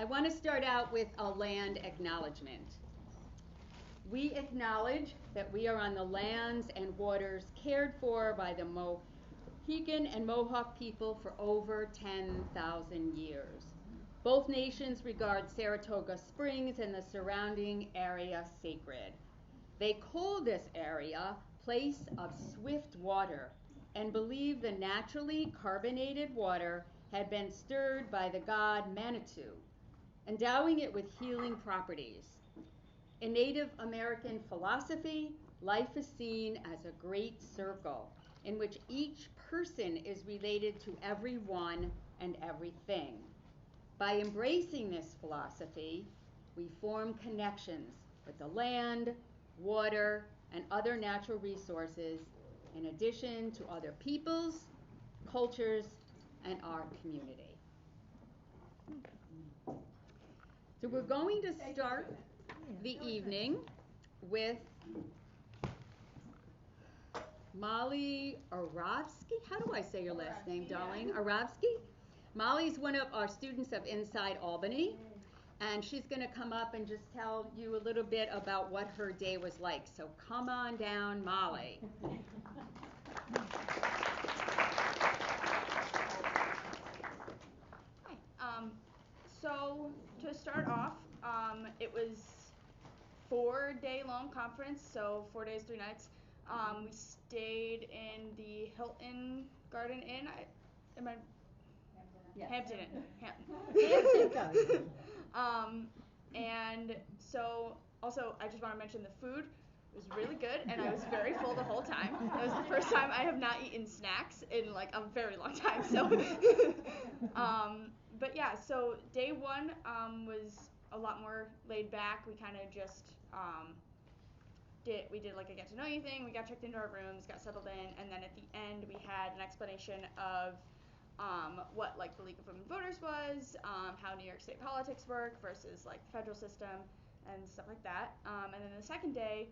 I want to start out with a land acknowledgement. We acknowledge that we are on the lands and waters cared for by the Mohegan and Mohawk people for over 10,000 years. Both nations regard Saratoga Springs and the surrounding area sacred. They call this area place of swift water and believe the naturally carbonated water had been stirred by the god Manitou, endowing it with healing properties. In Native American philosophy, life is seen as a great circle in which each person is related to everyone and everything. By embracing this philosophy, we form connections with the land, water, and other natural resources, in addition to other peoples, cultures, and our community. So we're going to start the evening with Molly Arovsky. How do I say your last name, darling? Arovsky? Molly's one of our students of Inside Albany, and she's going to come up and just tell you a little bit about what her day was like. So come on down, Molly. Hi. So to start off, it was 4-day-long conference, so 4 days, 3 nights. We stayed in the Hilton Garden Inn. Hampton Inn. Hampton. And so also I just want to mention the food was really good, and I was very full the whole time. It was the first time I have not eaten snacks in like a very long time. So, but yeah, so day one was a lot more laid back. We kind of just did like a get to know you thing. We got checked into our rooms, got settled in, and then at the end we had an explanation of what like the League of Women Voters was, how New York State politics work versus like the federal system and stuff like that. And then the second day,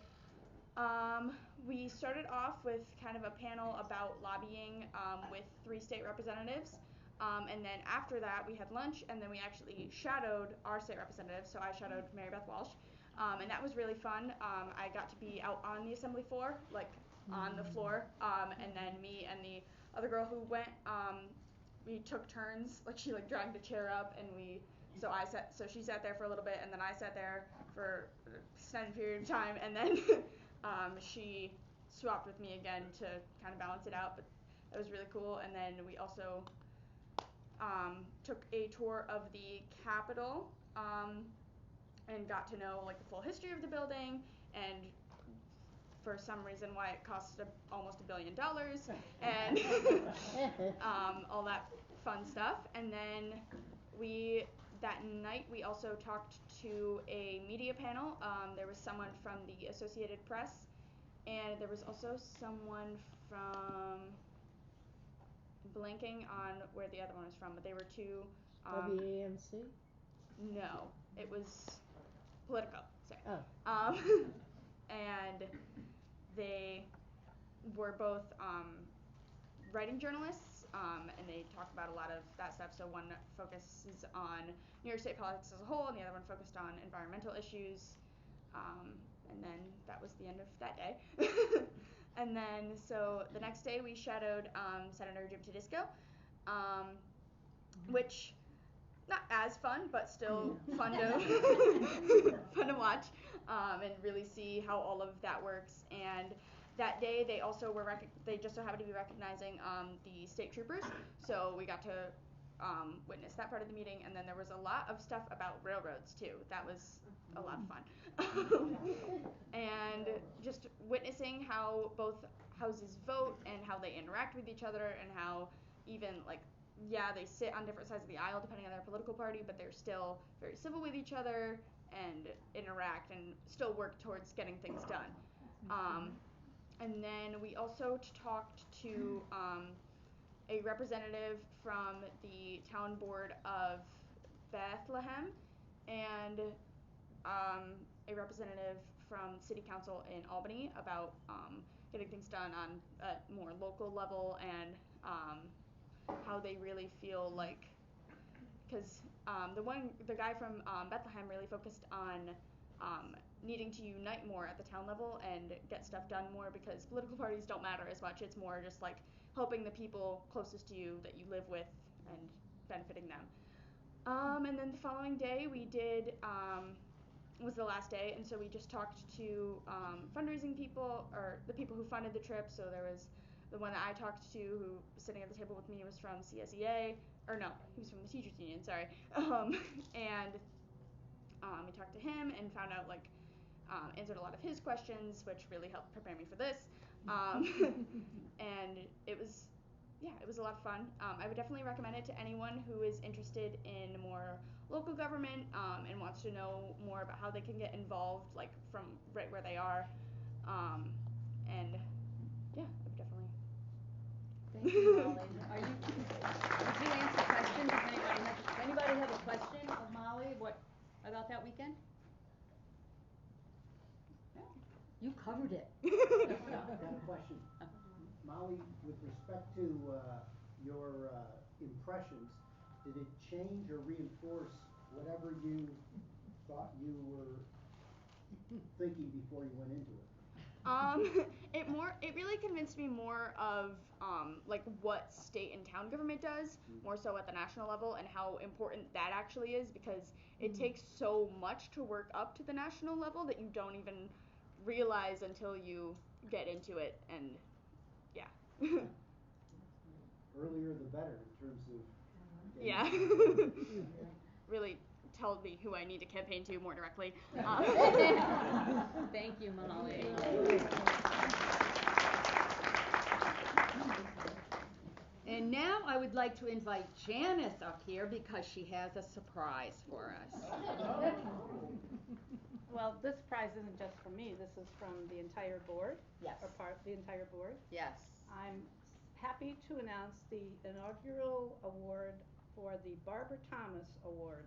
we started off with kind of a panel about lobbying with 3 state representatives. And then after that, we had lunch, and then we actually shadowed our state representative. So I shadowed Mary Beth Walsh, and that was really fun. I got to be out on the assembly floor, like on the floor, and then me and the other girl who went, we took turns. Like she like dragged a chair up, and so she sat there for a little bit, and then I sat there for an extended period of time, and then she swapped with me again to kind of balance it out. But that was really cool. And then we also took a tour of the Capitol and got to know like the full history of the building, and for some reason why it cost almost $1 billion, and all that fun stuff. And then that night we also talked to a media panel. There was someone from the Associated Press, and there was also someone from, blanking on where the other one was from, but they were 2. WAMC? No, it was Politico. Sorry. Oh. And they were both writing journalists, and they talked about a lot of that stuff. So one focuses on New York State politics as a whole, and the other one focused on environmental issues. And then that was the end of that day. And then, so the next day we shadowed Senator Jim Tedisco, which not as fun, but still fun to watch, and really see how all of that works. And that day they also they just so happened to be recognizing the state troopers, so we got to witness that part of the meeting. And then there was a lot of stuff about railroads too. That was a lot of fun. And just witnessing how both houses vote and how they interact with each other, and how even like, yeah, they sit on different sides of the aisle depending on their political party, but they're still very civil with each other and interact and still work towards getting things done. And then we also talked to a representative from the town board of Bethlehem, and a representative from city council in Albany about getting things done on a more local level, and how they really feel like because the guy from Bethlehem really focused on needing to unite more at the town level and get stuff done more, because political parties don't matter as much. It's more just like helping the people closest to you that you live with and benefiting them. And then the following day we did, was the last day, and so we just talked to fundraising people, or the people who funded the trip. So there was the one that I talked to, who was sitting at the table with me, was from CSEA, or no, he was from the teachers union, sorry. And we talked to him and found out, like, answered a lot of his questions, which really helped prepare me for this. And it was a lot of fun. I would definitely recommend it to anyone who is interested in more local government and wants to know more about how they can get involved, like, from right where they are. And yeah, I would definitely. Thank you, Molly. Did you answer questions? Does anybody have a question of Molly about that weekend? No. You covered it. I got a question. Molly, with respect to your impressions, did it change or reinforce whatever you thought you were thinking before you went into it? It really convinced me more of like what state and town government does, more so at the national level, and how important that actually is, because it takes so much to work up to the national level that you don't even realize until you get into it. And yeah. Earlier the better in terms of yeah. Really told me who I need to campaign to more directly. Thank you, Molly. And now I would like to invite Janice up here because she has a surprise for us. Well, this prize isn't just for me. This is from the entire board. Yes. Or part of the entire board. Yes. I'm happy to announce the inaugural award for the Barbara Thomas Award.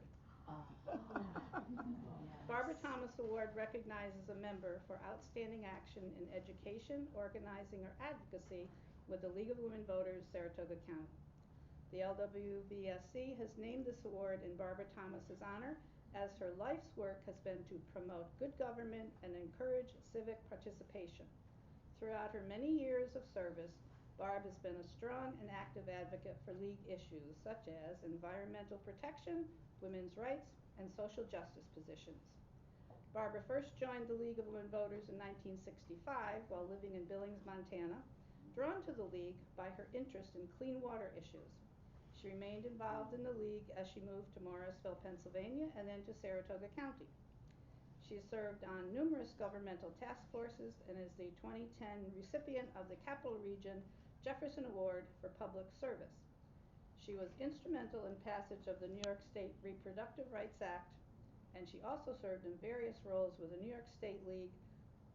Barbara Thomas Award recognizes a member for outstanding action in education, organizing, or advocacy with the League of Women Voters, Saratoga County. The LWVSC has named this award in Barbara Thomas's honor, as her life's work has been to promote good government and encourage civic participation. Throughout her many years of service, Barb has been a strong and active advocate for League issues such as environmental protection, women's rights, and social justice positions. Barbara first joined the League of Women Voters in 1965 while living in Billings, Montana, drawn to the League by her interest in clean water issues. She remained involved in the League as she moved to Morrisville, Pennsylvania, and then to Saratoga County. She served on numerous governmental task forces and is the 2010 recipient of the Capital Region Jefferson Award for Public Service. She was instrumental in passage of the New York State Reproductive Rights Act, and she also served in various roles with the New York State League,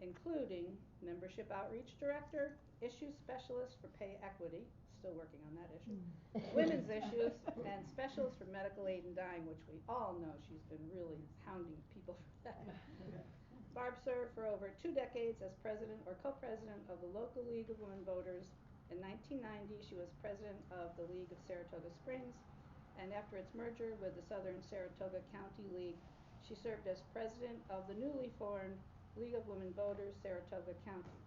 including Membership Outreach Director, Issues Specialist for Pay Equity, still working on that issue, Women's Issues, and Specialist for Medical Aid and Dying, which we all know she's been really hounding people for that. Barb served for over 2 decades as president or co-president of the local League of Women Voters. In 1990, she was president of the League of Saratoga Springs, and after its merger with the Southern Saratoga County League, she served as president of the newly formed League of Women Voters, Saratoga County.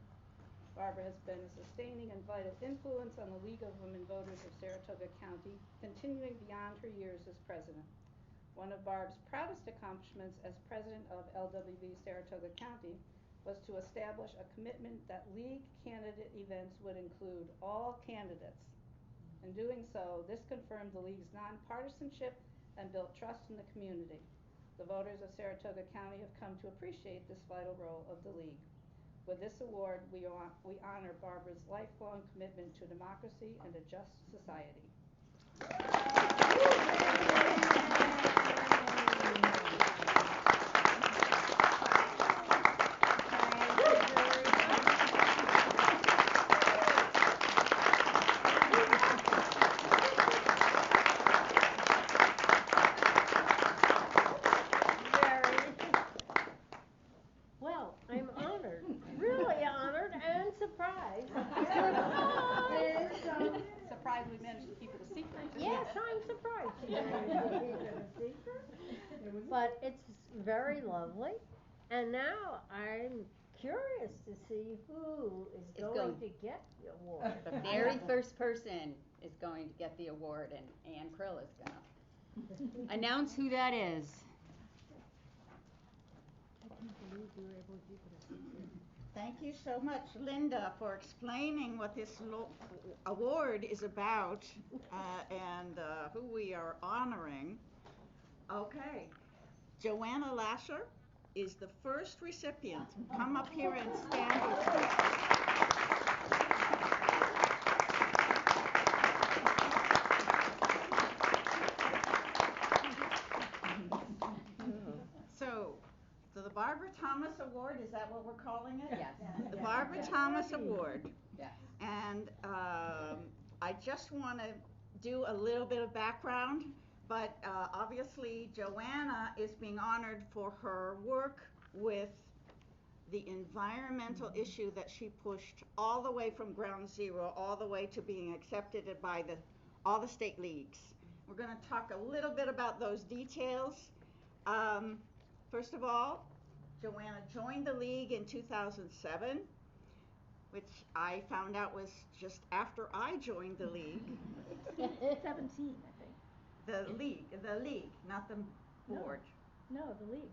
Barbara has been a sustaining and vital influence on the League of Women Voters of Saratoga County, continuing beyond her years as president. One of Barb's proudest accomplishments as president of LWV Saratoga County was to establish a commitment that League candidate events would include all candidates. In doing so, this confirmed the League's nonpartisanship and built trust in the community. The voters of Saratoga County have come to appreciate this vital role of the League. With this award, we honor Barbara's lifelong commitment to democracy and a just society. Well, I'm honored, really honored and surprised. Surprised we managed to keep it a secret. Yes, I'm surprised. a secret. But it's very lovely. And now I'm curious to see who is going to get the award. The very first person is going to get the award, and Ann Krill is going to announce who that is. Thank you so much, Linda, for explaining what this award is about and who we are honoring. Okay, Joanna Lasher is the first recipient. Come up here and stand with me. So the Barbara Thomas Award, is that what we're calling it? Yes. The Barbara Thomas Award. Yes. And I just want to do a little bit of background, but obviously Joanna is being honored for her work with the environmental issue that she pushed all the way from ground zero, all the way to being accepted by all the state leagues. We're going to talk a little bit about those details. First of all, Joanna joined the league in 2007, which I found out was just after I joined the league. 17, I think. The league, not the board. No, the league.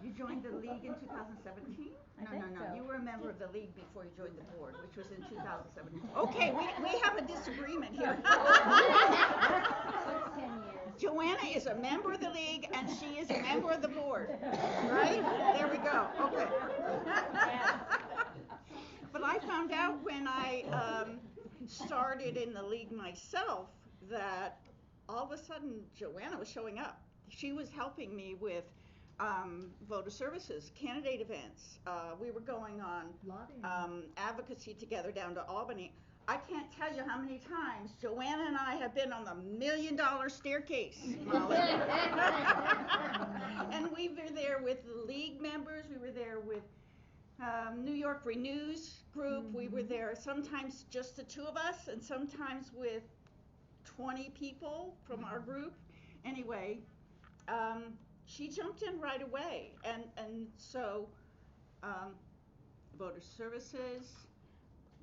You joined the league in 2017? No. You were a member of the league before you joined the board, which was in 2017. Okay, we have a disagreement here. 10 years. Joanna is a member of the league and she is a member of the board, right? There we go. Okay. But I found out when I started in the league myself that all of a sudden Joanna was showing up. She was helping me with voter services, candidate events. We were going on advocacy together down to Albany. I can't tell you how many times Joanna and I have been on the $1 million staircase, Molly. And we were there with the league members. We were there with New York Renews group. We were there sometimes just the two of us, and sometimes with 20 people from our group. Anyway, she jumped in right away, and so voter services,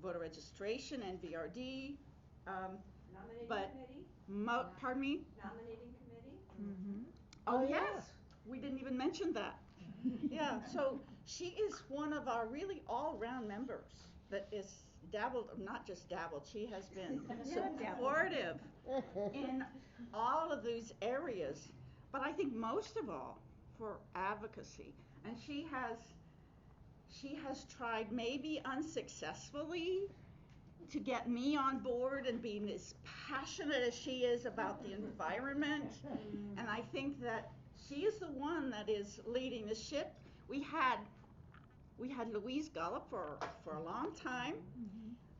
voter registration, and VRD. Nominating But committee? pardon me? Nominating committee? Mm-hmm. Oh yes, we didn't even mention that. Yeah, so she is one of our really all-round members that is not just dabbled, she has been supportive in all of these areas, but I think most of all for advocacy. And she has tried, maybe unsuccessfully, to get me on board and being as passionate as she is about the environment. And I think that she is the one that is leading the ship. We had Louise Gullop for a long time,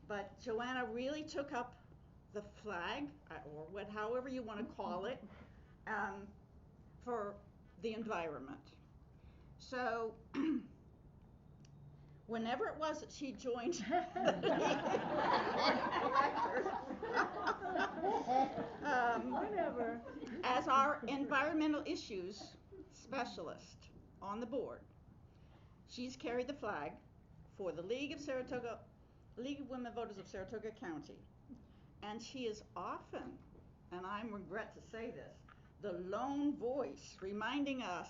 but Joanna really took up the flag, or however you want to call it, for the environment. So whenever it was that she joined as our environmental issues specialist on the board, she's carried the flag for the League of Women Voters of Saratoga County. And she is often, and I regret to say this, the lone voice reminding us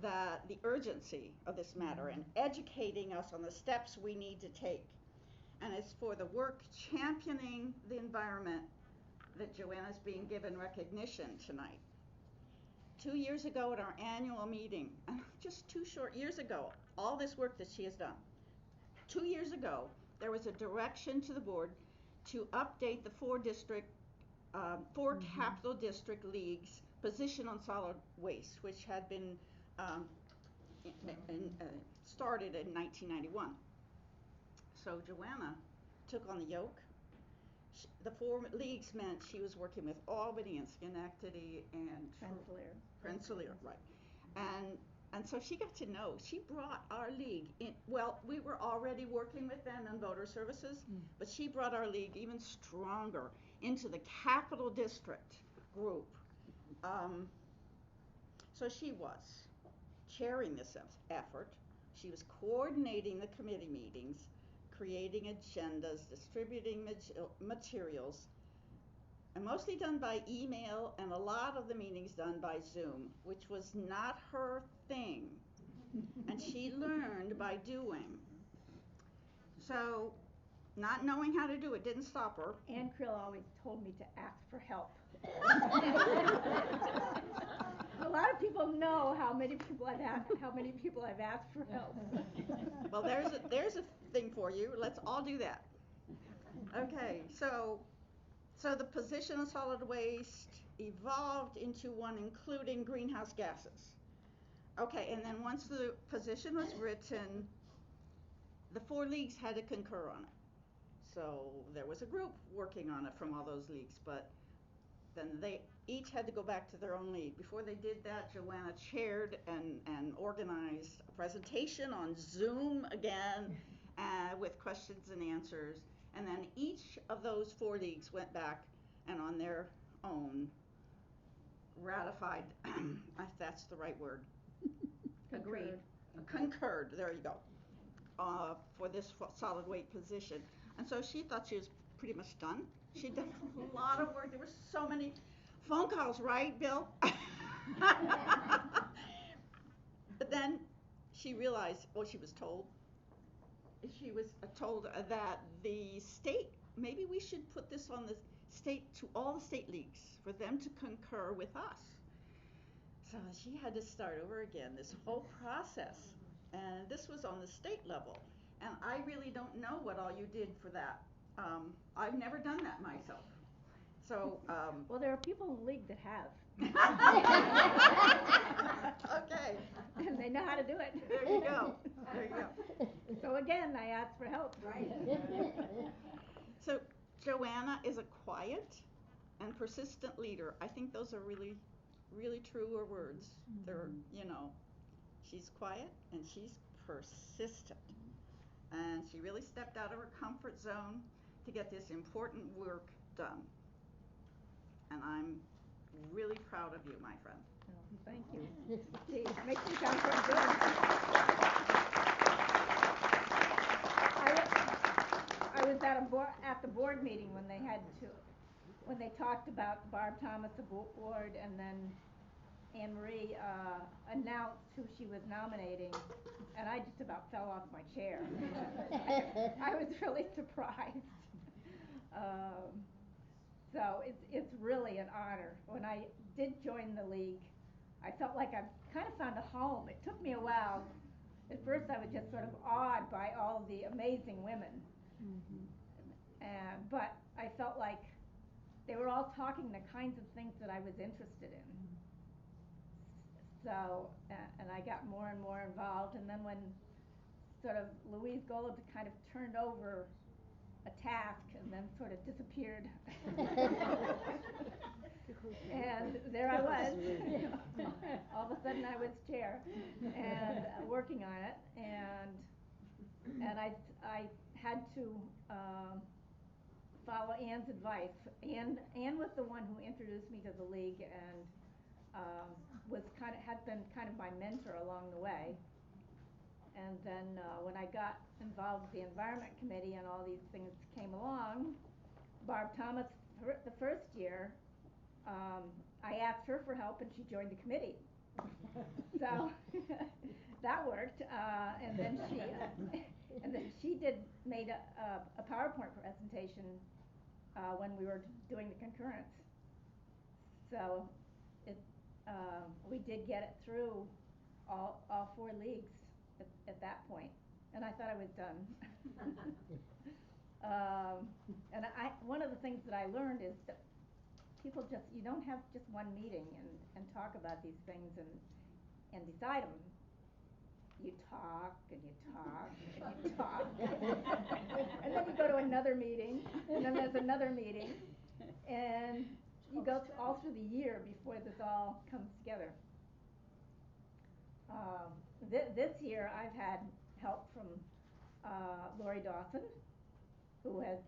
that the urgency of this matter and educating us on the steps we need to take. And it's for the work championing the environment that Joanna's being given recognition tonight. 2 years ago at our annual meeting, just 2 short years ago, all this work that she has done. 2 years ago, there was a direction to the board to update the four capital district leagues' position on solid waste, which had been started in 1991. So Joanna took on the yoke. The 4 leagues meant she was working with Albany and Schenectady and Rensselaer, right? And so she got to know. She brought our league in. Well, we were already working with them in voter services, but she brought our league even stronger into the capital district group So she was chairing this effort. She was coordinating the committee meetings, creating agendas, distributing materials, and mostly done by email, and a lot of the meetings done by Zoom, which was not her thing. And she learned by doing. So, not knowing how to do it didn't stop her. Ann Krill always told me to ask for help. A lot of people know how many people I've asked for help. Well, there's a thing for you. Let's all do that. Okay, so the position of solid waste evolved into one including greenhouse gases. Okay, and then once the position was written, the 4 leagues had to concur on it. So there was a group working on it from all those leagues, but then they each had to go back to their own league. Before they did that, Joanna chaired and organized a presentation on Zoom again with questions and answers. And then each of those 4 leagues went back and on their own ratified, if that's the right word, agreed, concurred, there you go, for this solid waste position. And so she thought she was pretty much done. She'd done a lot of work. There were so many phone calls, right, Bill? But then she realized, she was told that the state, maybe we should put this on the state, to all the state leagues, for them to concur with us. So she had to start over again, this whole process. And this was on the state level. And I really don't know what all you did for that. I've never done that myself. So, well, there are people in the league that have. Okay. And they know how to do it. There you go. There you go. So again, I asked for help. Right. So Joanna is a quiet and persistent leader. I think those are really, really truer words. They're, she's quiet and she's persistent. And she really stepped out of her comfort zone to get this important work done. And I'm really proud of you, my friend. Oh, thank you. Gee, it makes me sound pretty good. I was at the board meeting when they talked about Barb Thomas Award, and then Anne Marie announced who she was nominating, and I just about fell off my chair. I was really surprised. So it's really an honor. When I did join the league, I felt like I kind of found a home. It took me a while. At first I was just sort of awed by all the amazing women. But I felt like they were all talking the kinds of things that I was interested in. So, and I got more and more involved, and then when sort of Louise Gold kind of turned over a task and then sort of disappeared. And there I was. All of a sudden I was chair and working on it, and I had to follow Ann's advice. Ann was the one who introduced me to the league and had been kind of my mentor along the way. And then when I got involved with the Environment Committee and all these things came along, Barb Thomas, the first year, I asked her for help and she joined the committee. So that worked. And then she made a PowerPoint presentation when we were doing the concurrence. So we did get it through all 4 leagues at that point, and I thought I was done. And one of the things that I learned is that you don't have just one meeting and talk about these things and decide them. You talk and you talk and you talk. And then you go to another meeting, and then there's another meeting, and you go all through the year before this all comes together. This year I've had help from Lori Dawson, who was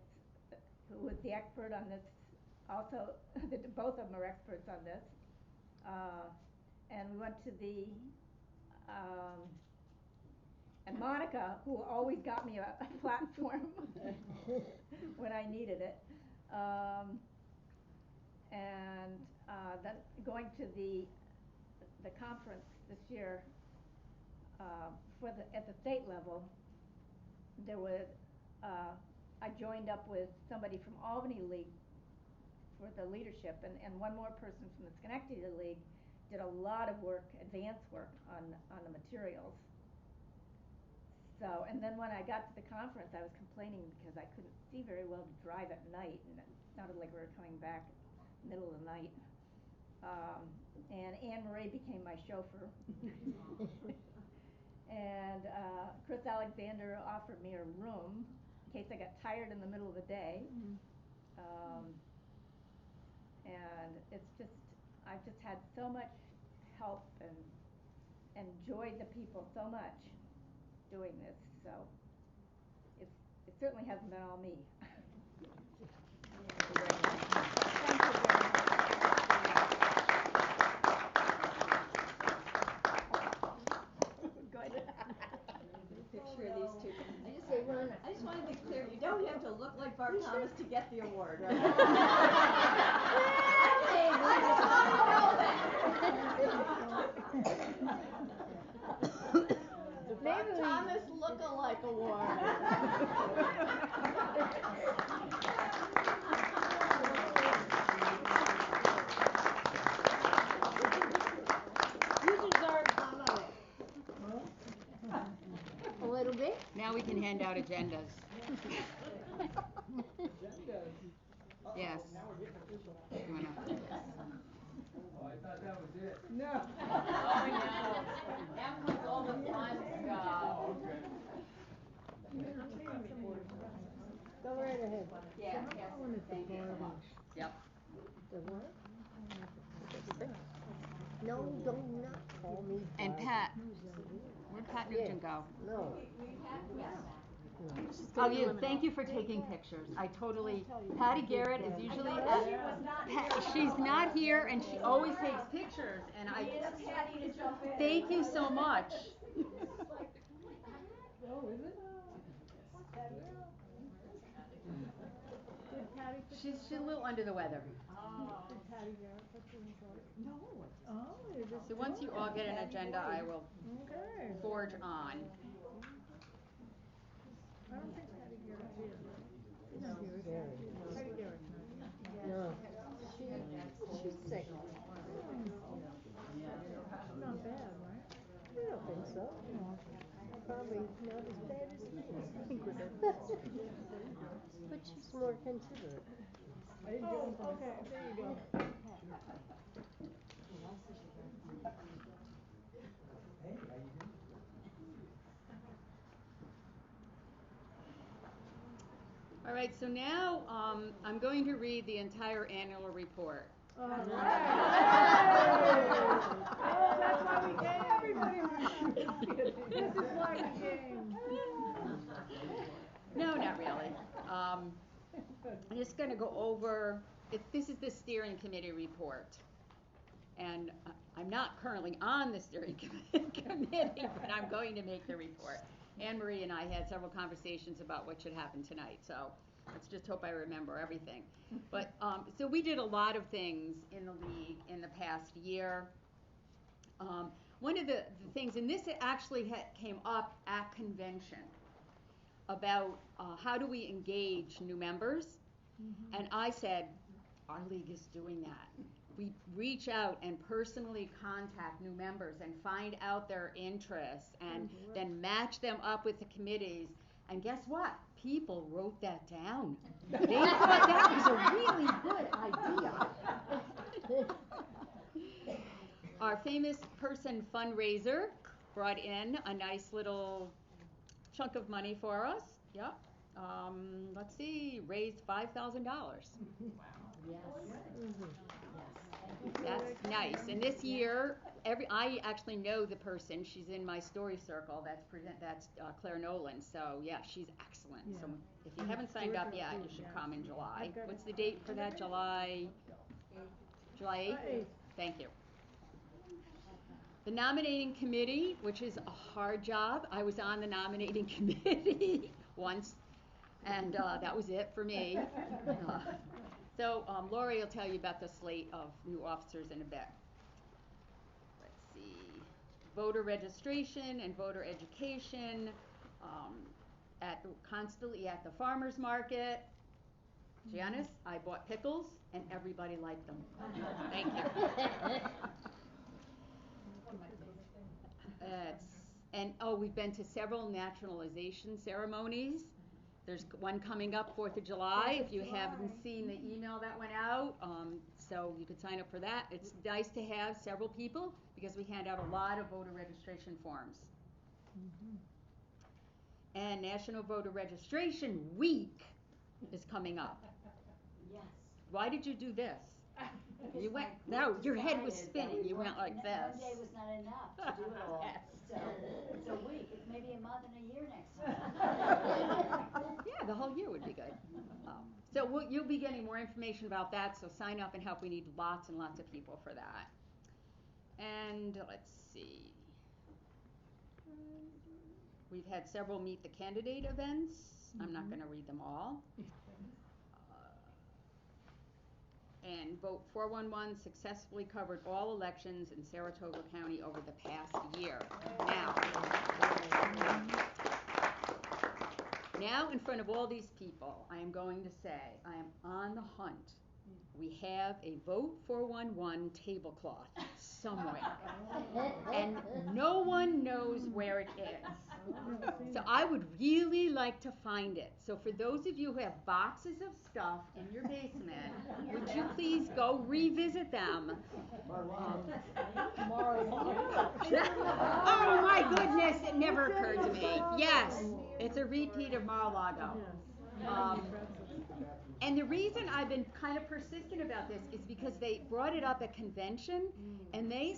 the expert on this. Also, both of them are experts on this. And we went to and Monica, who always got me a platform when I needed it. Then going to the conference this year, at the state level, there was, I joined up with somebody from Albany League for the leadership, and one more person from the Schenectady League did a lot of work, advanced work on the materials. So, and then when I got to the conference, I was complaining because I couldn't see very well to drive at night, and it sounded like we were coming back middle of the night. And Anne Marie became my chauffeur. And Chris Alexander offered me a room in case I got tired in the middle of the day. And it's just, I've just had so much help and enjoyed the people so much doing this, so it certainly hasn't been all me. Thank you very much. Good. Picture these two. I just want to be clear, you don't have to look like Bart Thomas to get the award, right? Bart Thomas Look-alike Award. You deserve some of it. A little bit? Now we can hand out agendas. Yes. You wanna- Oh, I thought that was it. No. Oh, no. Now comes all the fun stuff. Oh, okay. Go right ahead. Yeah, yes, thank you so much. Yep. The what? No, don't not call me. And Bart. Pat, where'd Pat Nugent go? No. Oh, thank you for taking pictures. I totally, Patty Garrett is usually she's not here and she always takes pictures and I, thank you so much. She's a little under the weather. So once you all get an agenda, I will forge on. I don't think Patty Garrett's here. No, Patty Garrett's not here. No, she's sick. Not bad, right? I don't think so. Probably not as bad as me. But she's more considerate. Oh, okay, there you go. All right, so now I'm going to read the entire annual report. Oh, that's why we came. Everybody this is why we came. No, not really. I'm just going to go over, this is the steering committee report. And I'm not currently on the steering committee, but I'm going to make the report. Anne Marie and I had several conversations about what should happen tonight, so let's just hope I remember everything. But so we did a lot of things in the league in the past year. One of the things, and this actually came up at convention, about how do we engage new members. And I said, our league is doing that. We reach out and personally contact new members and find out their interests and then match them up with the committees. And guess what? People wrote that down. They thought that was a really good idea. Our famous person fundraiser brought in a nice little chunk of money for us. Yep. Let's see, raised $5,000. Wow. Yes. That's nice. And this year, I actually know the person. She's in my story circle. That's Claire Nolan. So yeah, she's excellent. Yeah. So if you haven't signed up yet, you should come in July. What's the date for that? July 8th? Thank you. The nominating committee, which is a hard job. I was on the nominating committee once, and that was it for me. So Lori will tell you about the slate of new officers in a bit. Let's see. Voter registration and voter education, constantly at the farmer's market. Janice, I bought pickles and everybody liked them. Thank you. We've been to several naturalization ceremonies. There's one coming up, 4th of July, if you haven't seen the email that went out, so you could sign up for that. It's nice to have several people because we hand out a lot of voter registration forms. And National Voter Registration Week is coming up. Yes. Why did you do this? Because You went, my no, group your head was decided that spinning. You went like one this. day was not enough to do it all. Yes. So it's a week. It's maybe a month and a year next time. Yeah, the whole year would be good. So you'll be getting more information about that, so sign up and help. We need lots and lots of people for that. And let's see. We've had several meet the candidate events. I'm not going to read them all. And Vote 411 successfully covered all elections in Saratoga County over the past year. Now, in front of all these people, I am going to say I am on the hunt. We have a Vote 411 tablecloth somewhere, and no one knows where it is. So I would really like to find it. So for those of you who have boxes of stuff in your basement, would you please go revisit them? Oh my goodness, it never occurred to me. Yes, it's a repeat of Mar-a-Lago. And the reason I've been kind of persistent about this is because they brought it up at convention, and they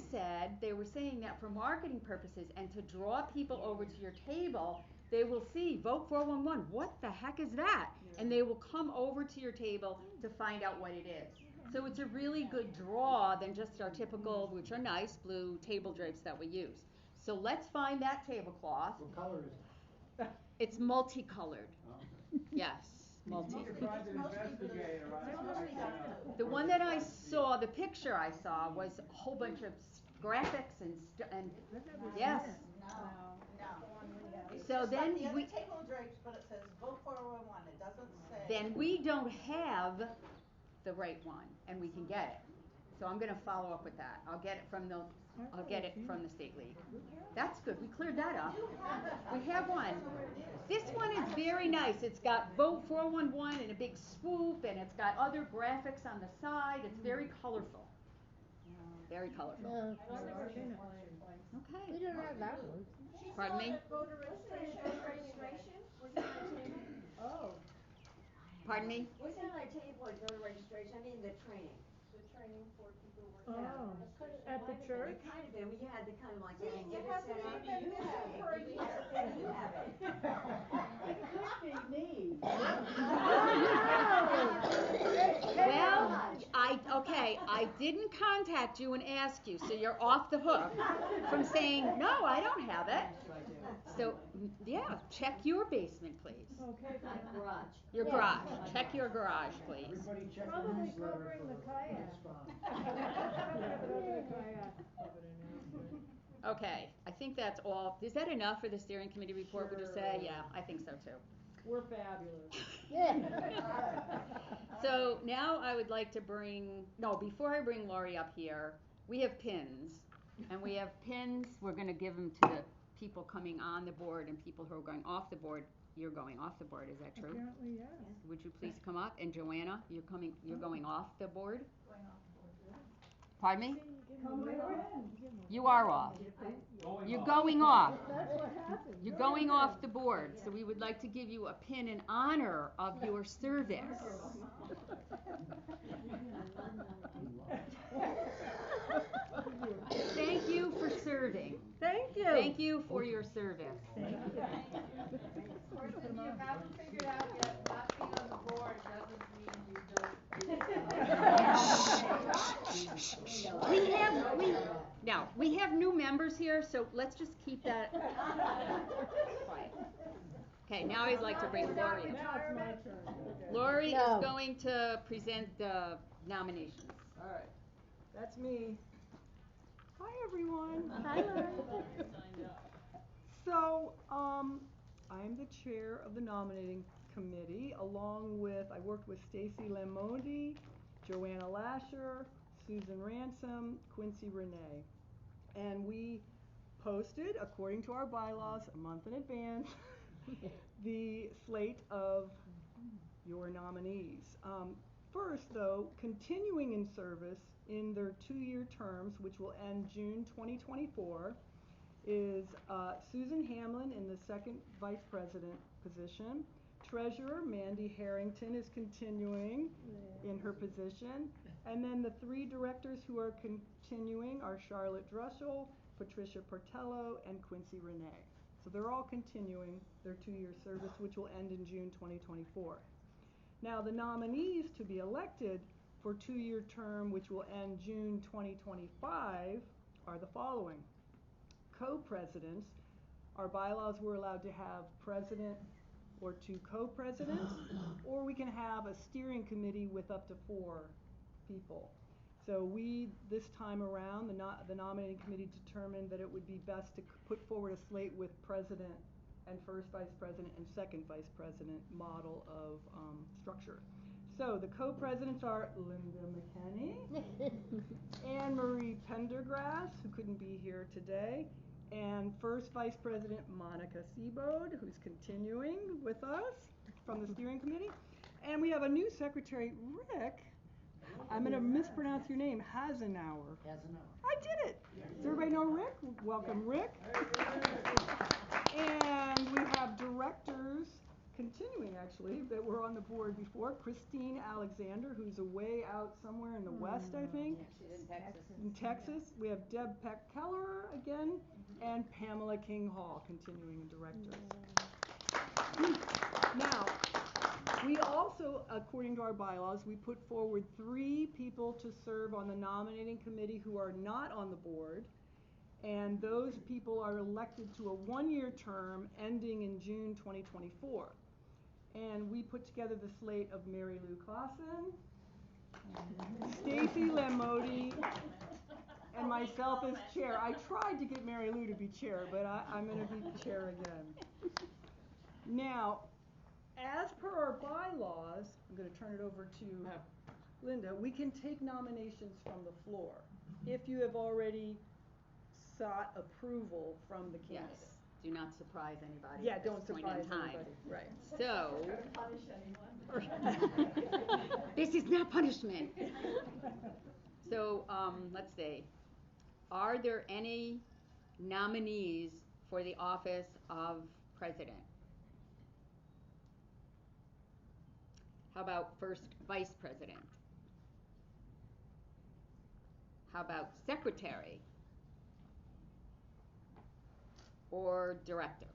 were saying that for marketing purposes and to draw people over to your table, they will see Vote 411. What the heck is that? And they will come over to your table to find out what it is. So it's a really good draw than just our typical, which are nice, blue table drapes that we use. So let's find that tablecloth. What color is it? It's multicolored. Yes. You're trying to investigate, right? The one that I saw, the picture I saw, was a whole bunch of graphics and yes. No. So then the other we table drapes, but it says Vote 411. It doesn't say. then we don't have the right one, and we can get it. So I'm going to follow up with that. I'll get it from the State League. That's good. We cleared that up. We have one. This one is very nice. It's got Vote 411 and a big swoop, and it's got other graphics on the side. It's very colorful. Very colorful. Okay. We don't have that one. Pardon me? Voter registration? Was it on a table? Oh. Pardon me? Was it on a table like voter registration? I mean the training. The training for people who Oh, at the church? It kind of did. We had the kind of like See, little it exhibit hasn't set up. even been missing for a year. You have it. It could be me. Well, I didn't contact you and ask you, so you're off the hook from saying, no, I don't have it. So, yeah, check your basement, please. Okay. Garage. Your garage. Check your garage, please. Everybody check the Probably newsletter covering the for kayak. next month. Okay, I think that's all. Is that enough for the steering committee report, would you say? Yeah, I think so too. We're fabulous. So now I would like to before I bring Lori up here, we have pins. And we have pins, we're going to give them to the people coming on the board and people who are going off the board. You're going off the board, is that true? Apparently, yes. Would you please come up? And Joanna, you're going off the board? Pardon me? You are off. You're going off. That's what happened. You're going off the board, so we would like to give you a pin in honor of your service. Thank you for serving. Thank you. Thank you for your service. Of course, if you haven't figured out yet, not being on the board doesn't mean you don't. We have new members here, so let's just keep that quiet. Okay, now I'd like to bring Lori in. Now it's my turn. Okay. Lori No. is going to present the nominations. All right. That's me. Hi, everyone. Hi, Lori. So, I'm the chair of the nominating committee, along with, I worked with Stacy Lamoni, Joanna Lasher, Susan Ransom, Quincy Renee. And we posted, according to our bylaws, a month in advance, the slate of your nominees. First, though, continuing in service in their 2-year terms, which will end June 2024, is Susan Hamlin in the second vice president position. Treasurer Mandy Harrington is continuing in her position. And then the 3 directors who are continuing are Charlotte Drushel, Patricia Portello, and Quincy Renee. So they're all continuing their 2-year service, which will end in June 2024. Now, the nominees to be elected for 2-year term, which will end June 2025, are the following. Co-presidents, our bylaws were allowed to have president or 2 co-presidents, or we can have a steering committee with up to 4 people. So we, this time around, the nominating committee determined that it would be best to put forward a slate with president and first vice president and second vice president model of structure. So the co-presidents are Linda McKenney, Anne Marie Pendergrass, who couldn't be here today, and first vice president Monica Seabode, who's continuing with us from the steering committee. And we have a new secretary, Rick. I'm going to mispronounce your name, Hasenauer. I did it. Does everybody know Rick? Welcome, Rick. And we have directors, continuing actually, that were on the board before. Christine Alexander, who's away out somewhere in the west, I think. She's in Texas. In Texas. We have Deb Peck-Keller again, and Pamela King Hall, continuing directors. Now, we also, according to our bylaws, we put forward 3 people to serve on the nominating committee who are not on the board, and those people are elected to a 1-year term ending in June 2024. And we put together the slate of Mary Lou Clausen, Stacy Lamoti, and myself as chair. I tried to get Mary Lou to be chair, but I'm going to be chair again. Now, as per our bylaws, I'm going to turn it over to Linda. We can take nominations from the floor if you have already sought approval from the candidate. Yes. Do not surprise anybody. Yeah, at this don't point surprise in time. anybody. Right. So, Punish anyone. this is not punishment. So, let's see. Are there any nominees for the office of president? How about first vice president? How about secretary? Or director?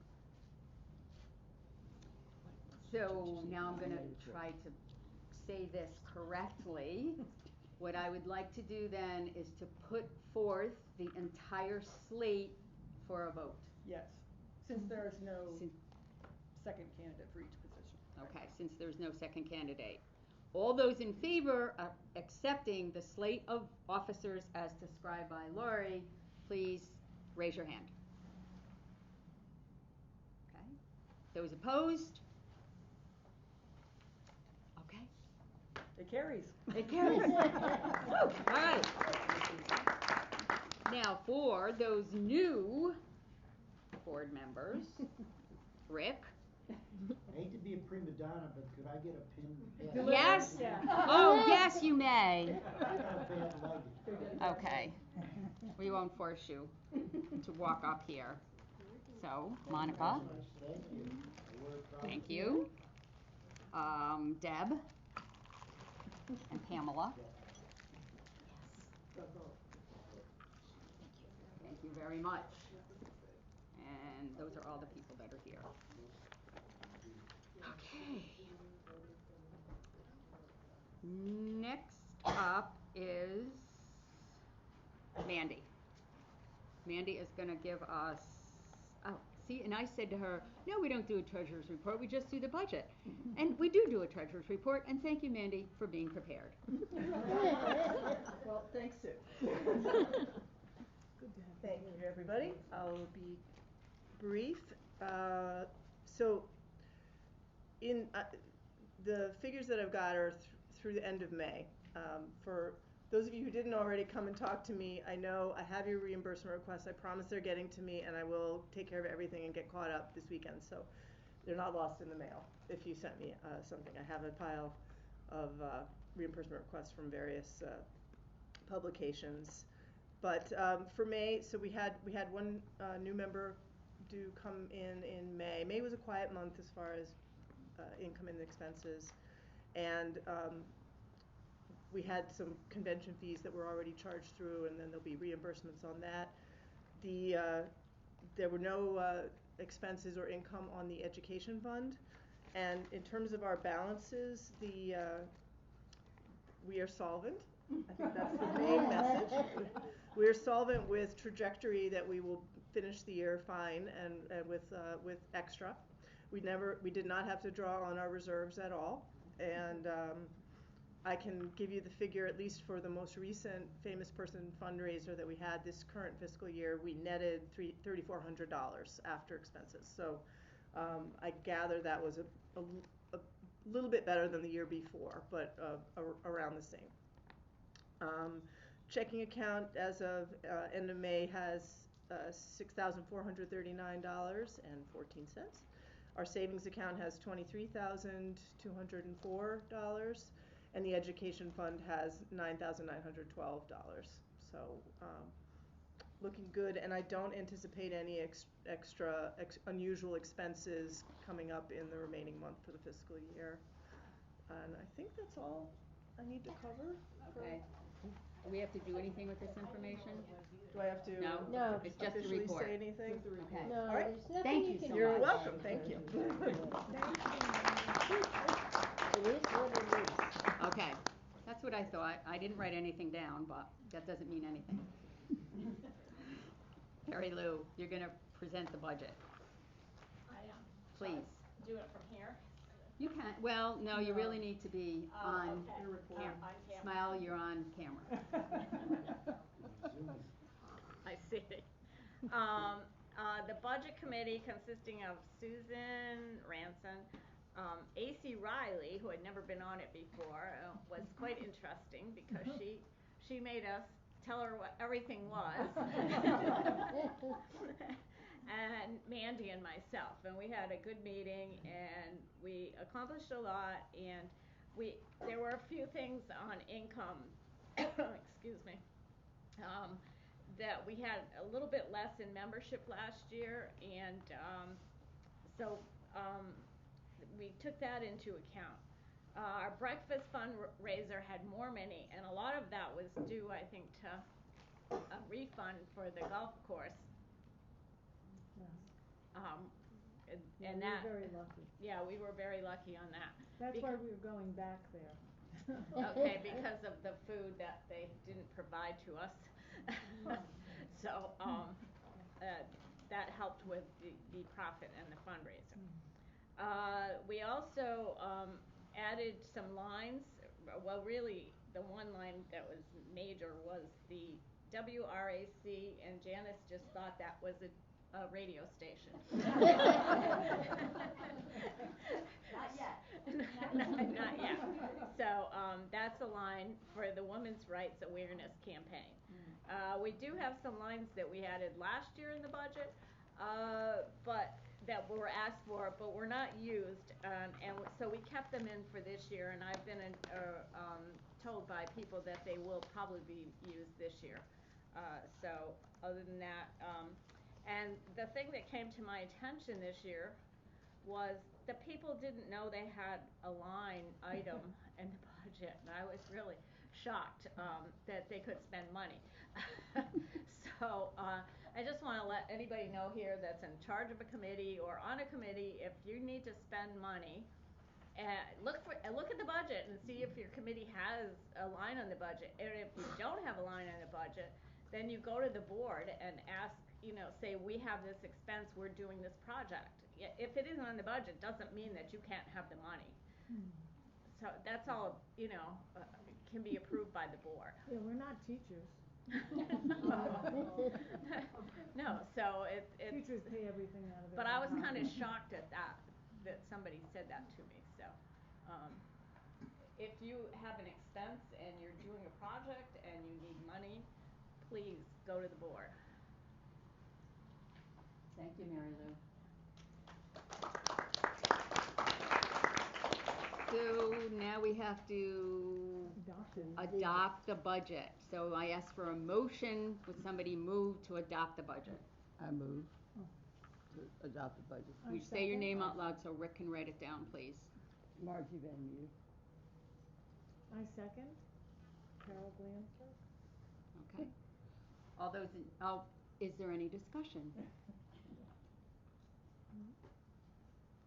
So now I'm going to try to say this correctly. What I would like to do then is to put forth the entire slate for a vote. Yes, since there is no second candidate for each position. Okay, since there's no second candidate. All those in favor of accepting the slate of officers as described by Lori, please raise your hand. Okay. Those opposed? Okay. It carries. It carries. All right. Now for those new board members, Rick. I hate to be a prima donna, but could I get a pin? Yes. Yeah. Oh, yes, you may. I got a bad leg. Okay. We won't force you to walk up here. So, Monica. Thank you. We're proud Thank of you. Deb. And Pamela. Thank you very much. And those are all the people that are here. Okay. Next up is Mandy. Mandy is going to give us, see, and I said to her, no, we don't do a treasurer's report, we just do the budget. And we do a treasurer's report, and thank you, Mandy, for being prepared. Well, thanks, Sue. Thank you, everybody. I'll be brief. So, in the figures that I've got are through the end of May. For those of you who didn't already come and talk to me, I know I have your reimbursement requests. I promise they're getting to me, and I will take care of everything and get caught up this weekend. So they're not lost in the mail if you sent me something. I have a pile of reimbursement requests from various publications. But for May, so we had one new member do come in May. May was a quiet month as far as income and expenses, and we had some convention fees that were already charged through, and then there'll be reimbursements on that. There were no expenses or income on the education fund, and in terms of our balances, we are solvent. I think that's the main message. We're solvent with trajectory that we will finish the year fine and with extra. We did not have to draw on our reserves at all, and I can give you the figure, at least for the most recent Famous Person fundraiser that we had this current fiscal year. We netted $3,400 after expenses. So I gather that was a little bit better than the year before, but around the same. Checking account as of end of May has $6,439.14. Our savings account has $23,204, and the education fund has $9,912. So looking good, and I don't anticipate any extra unusual expenses coming up in the remaining month for the fiscal year. And I think that's all I need to cover. Okay. Do we have to do anything with this information? Do I have to No, it's just a officially report. say anything? Okay. No, All right. there's nothing Thank you you can so do. You're much. welcome. Thank you. It is what it is. Okay. That's what I thought. I didn't write anything down, but that doesn't mean anything. Carrie Lou, you're going to present the budget. I am. Please. Do it from here? You can. Well, no, you really need to be on Okay. camera. On camera. Smile, you're on camera. I see. The budget committee, consisting of Susan Ranson, A.C. Riley, who had never been on it before, was quite interesting because she made us tell her what everything was. And Mandy and myself, and we had a good meeting, and we accomplished a lot, and there were a few things on income, excuse me, that we had a little bit less in membership last year, and so we took that into account. Our breakfast fundraiser had more money, and a lot of that was due, I think, to a refund for the golf course. And that, we were very lucky. Yeah, we were very lucky on that. That's why we were going back there. Okay, because of the food that they didn't provide to us. So that helped with the profit and the fundraiser. We also added some lines. Well, really, the one line that was major was the WRAC, and Janice just thought that was a radio station. Not yet. Not yet. So that's a line for the Women's Rights Awareness Campaign. We do have some lines that we added last year in the budget, but that were asked for, but were not used, and so we kept them in for this year. And I've been told by people that they will probably be used this year. So other than that. And the thing that came to my attention this year was the people didn't know they had a line item in the budget, and I was really shocked that they could spend money. So I just wanna let anybody know here that's in charge of a committee or on a committee, if you need to spend money, look at the budget and see if your committee has a line on the budget. And if you don't have a line on the budget, then you go to the board and ask, say, we have this expense, we're doing this project. If it isn't on the budget, doesn't mean that you can't have the money. So that's all, can be approved by the board. Yeah, we're not teachers. No, so it's. Teachers pay everything out of it. But I was kind of shocked at that somebody said that to me, so. If you have an expense and you're doing a project and you need money, please go to the board. Thank you, Mary Lou. So now we have to adopt the budget. So I ask for a motion. Would somebody move to adopt the budget? I move to adopt the budget. Would you say your name out loud so Rick can write it down, please? Margie Van Meter. I second. Carol Glansburg. Okay. All those is there any discussion?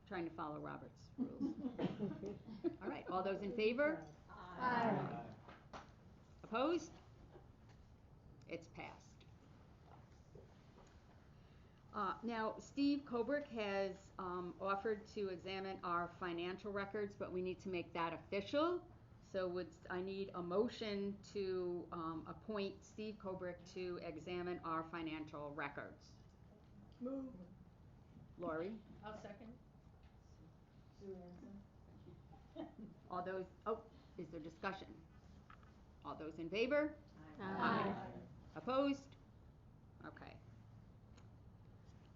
Trying to follow Robert's rules. All right, all those in favor? Aye. Opposed? It's passed. Now, Steve Kobrick has offered to examine our financial records, but we need to make that official. So I need a motion to appoint Steve Kobrick to examine our financial records. Move. Lori? I'll second. Sue Anson. All those, is there discussion? All those in favor? Aye. Opposed? Okay.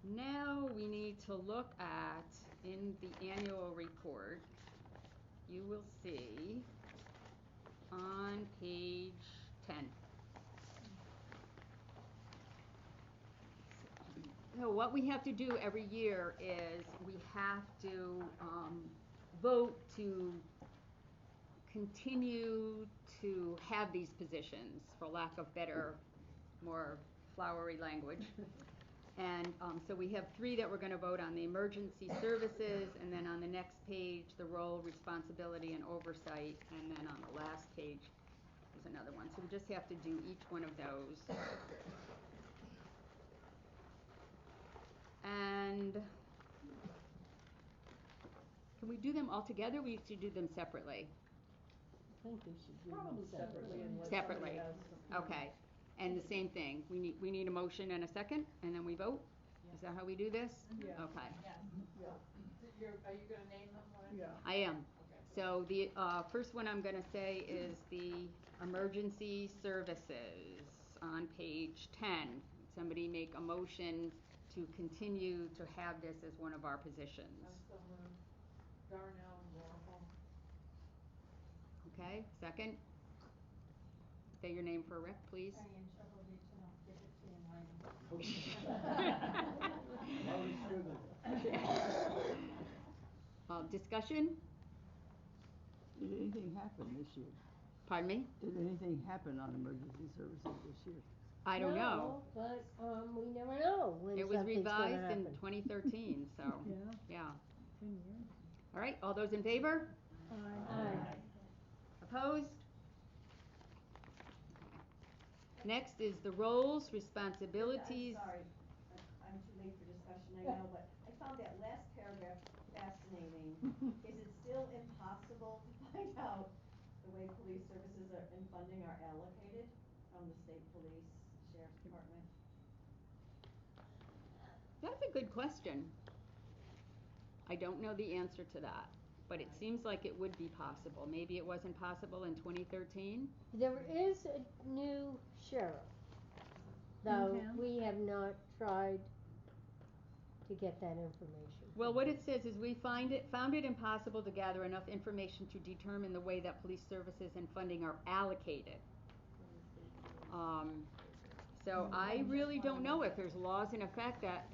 Now we need to look at, in the annual report, you will see on page 10. So what we have to do every year is we have to vote to continue to have these positions, for lack of better, more flowery language. And so we have 3 that we're going to vote on: the emergency services, and then on the next page, the role, responsibility, and oversight, and then on the last page, there's another one. So we just have to do each one of those. And can we do them all together? We should do them separately. I think we should do Probably them separately. Separately. Okay. And the same thing. We need a motion and a second, and then we vote. Is that how we do this? Yeah. Okay. Yeah. Are you gonna name them one? Yeah. I am. Okay. So the first one I'm going to say is the emergency services on page 10. Somebody make a motion to continue to have this as one of our positions. So moved. Darnell Warhol. Okay, second. Say your name for Rick, please. Diane Shovelovich, and I'll give it to you in writing. Discussion? Did anything happen this year? Pardon me? Did anything happen on emergency services this year? I don't know. But we never know when It was something's gonna revised in happen. 2013, so Yeah. yeah. 10 years. All right, all those in favor? Aye. Opposed? Next is the roles, responsibilities. I'm sorry, I'm too late for discussion, I know, but I found that last paragraph fascinating. Is it still impossible to find out the way police services and funding are allocated from the state police, sheriff's department? That's a good question. I don't know the answer to that, but it seems like it would be possible. Maybe it wasn't possible in 2013? There is a new sheriff, though we have not tried to get that information. Well, what it says is we found it impossible to gather enough information to determine the way that police services and funding are allocated. So I really don't know if there's laws in effect that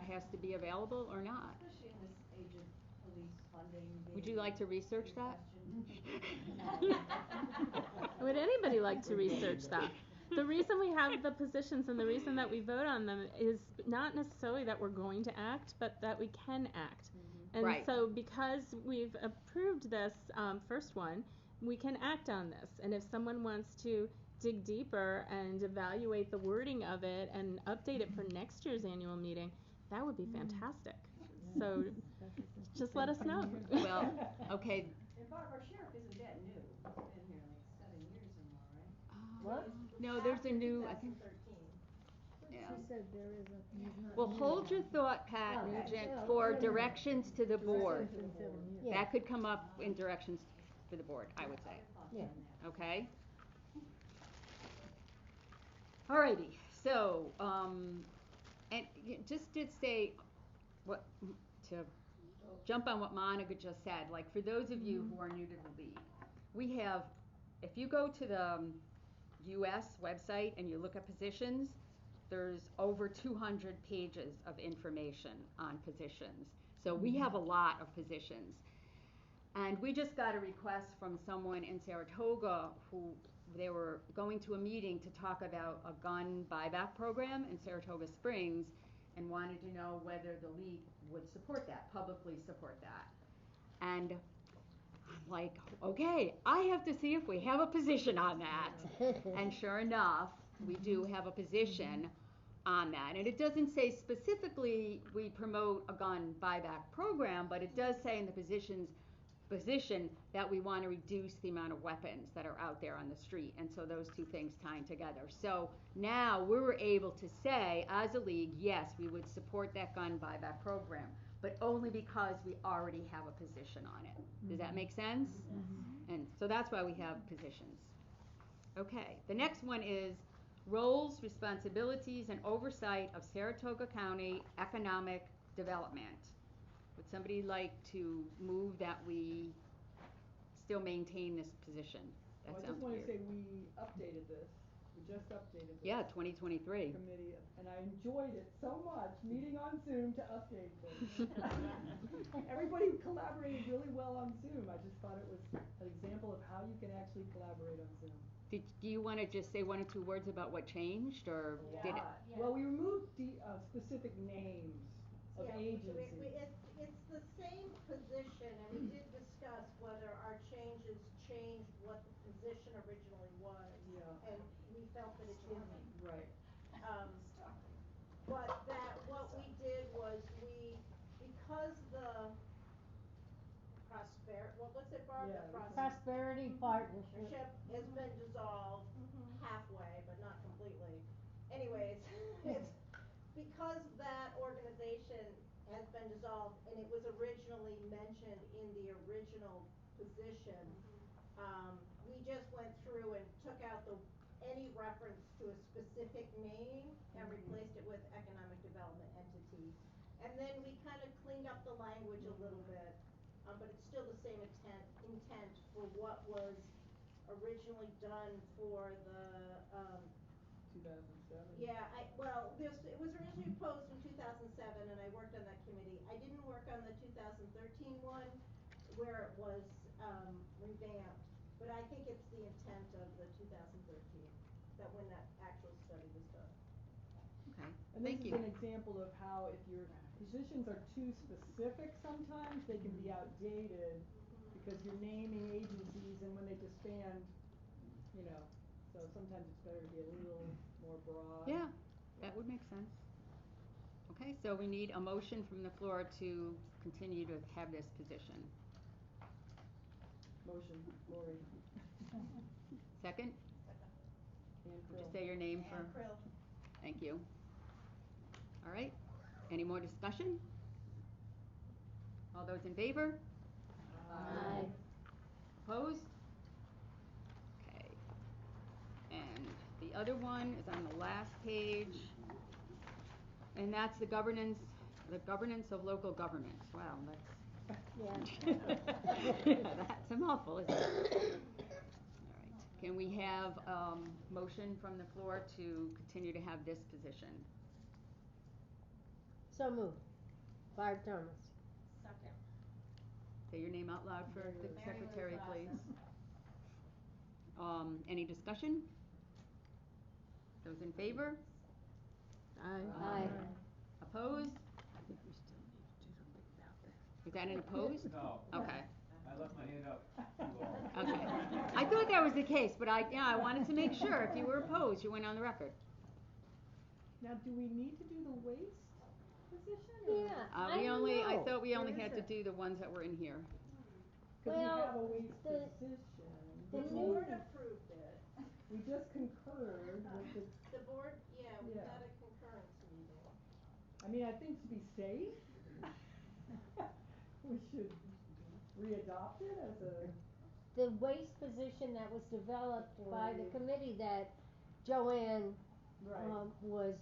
has to be available or not. Especially in this age of police funding. Would you like to research that? No. Would anybody like to research that? The reason we have the positions and the reason that we vote on them is not necessarily that we're going to act, but that we can act. And Right. so because we've approved this first one, we can act on this. And if someone wants to dig deeper and evaluate the wording of it and update it for next year's annual meeting, that would be fantastic. So just let us know. Well, okay. And Barb, our sheriff isn't that new. He's been here like 7 years or more, right? What? No, there's a new, I think. 2013. Yeah. She said there is a, he's not Well, new hold your now. thought, Pat Okay. Nugent, Yeah, for yeah. directions to the board. Directions to the board. Yeah. That could come up in directions for the board, I would say. Yeah. Okay? Alrighty, so, and just to say, what, to jump on what Monica just said, like for those of you who are new to the league, we have, if you go to the US website and you look at positions, there's over 200 pages of information on positions. So we have a lot of positions. And we just got a request from someone in Saratoga who they were going to a meeting to talk about a gun buyback program in Saratoga Springs and wanted to know whether the league would support that, publicly support that. And I'm like, okay, I have to see if we have a position on that. And sure enough, we do have a position on that. And it doesn't say specifically we promote a gun buyback program, but it does say in the position that we want to reduce the amount of weapons that are out there on the street. And so those two things tying together. So now we were able to say, as a league, yes, we would support that gun buyback program, but only because we already have a position on it. Does that make sense? And so that's why we have positions. Okay, the next one is roles, responsibilities, and oversight of Saratoga County economic development. Would somebody like to move that we still maintain this position? That Well, I sounds just want to weird. say we updated this. We just updated this. Yeah, 2023. Committee, and I enjoyed it so much, meeting on Zoom to update things. Everybody collaborated really well on Zoom. I just thought it was an example of how you can actually collaborate on Zoom. Do you want to just say one or two words about what changed, or did it? Well, we removed specific names of Yeah, agencies. it's the same position, and we did discuss whether our changes changed what the position originally was. Yeah. And we felt that it didn't. Right. But that what we did was because the what's it, Barb? Yeah, The Prosperity Partnership. partnership has been dissolved halfway, but not completely. Anyways, it's because that organization has been dissolved and it was originally mentioned in the original position, we just went through and took out any reference to a specific name and replaced it with economic development entity. And then we kind of cleaned up the language a little bit, but it's still the same intent for what was originally done for the 2007. yeah, it was originally proposed in 2007, and I worked on that committee. I didn't work on the 2013 one, where it was revamped, but I think it's the intent of the 2013, that when that actual study was done. Okay, And thank this you. is an example of how if your positions are too specific sometimes, they can be outdated because you're naming agencies and when they disband, so sometimes it's better to be a little more broad. Yeah, that would make sense. Okay, so we need a motion from the floor to continue to have this position. Motion, Lori. Second? And Would you Krill. say your name for? And Krill. Thank you. All right, any more discussion? All those in favor? Aye. Opposed? Okay. And the other one is on the last page, and that's the governance of local governments. Wow, that's a mouthful, isn't it? All right. Can we have motion from the floor to continue to have this position? So moved. Barb Thomas. Second. Say your name out loud for the secretary, please. Any discussion? Those in favor? Aye. Opposed? I think we still need to do something about that. Is that an opposed? No. Okay. I left my hand up too long. Okay. I thought that was the case, but I wanted to make sure. If you were opposed, you went on the record. Now, do we need to do the waste position? Or? Yeah, I know. thought we only There had to is do the ones that were in here. Because Well, we have a waste the- position. the which new- we- Board approved it. We just concurred with the, The board, we Yeah. had a concurrence meeting. I mean, I think to be safe, we should re-adopt it as a, The waste position that was developed For by the the- committee that Joanne, right, was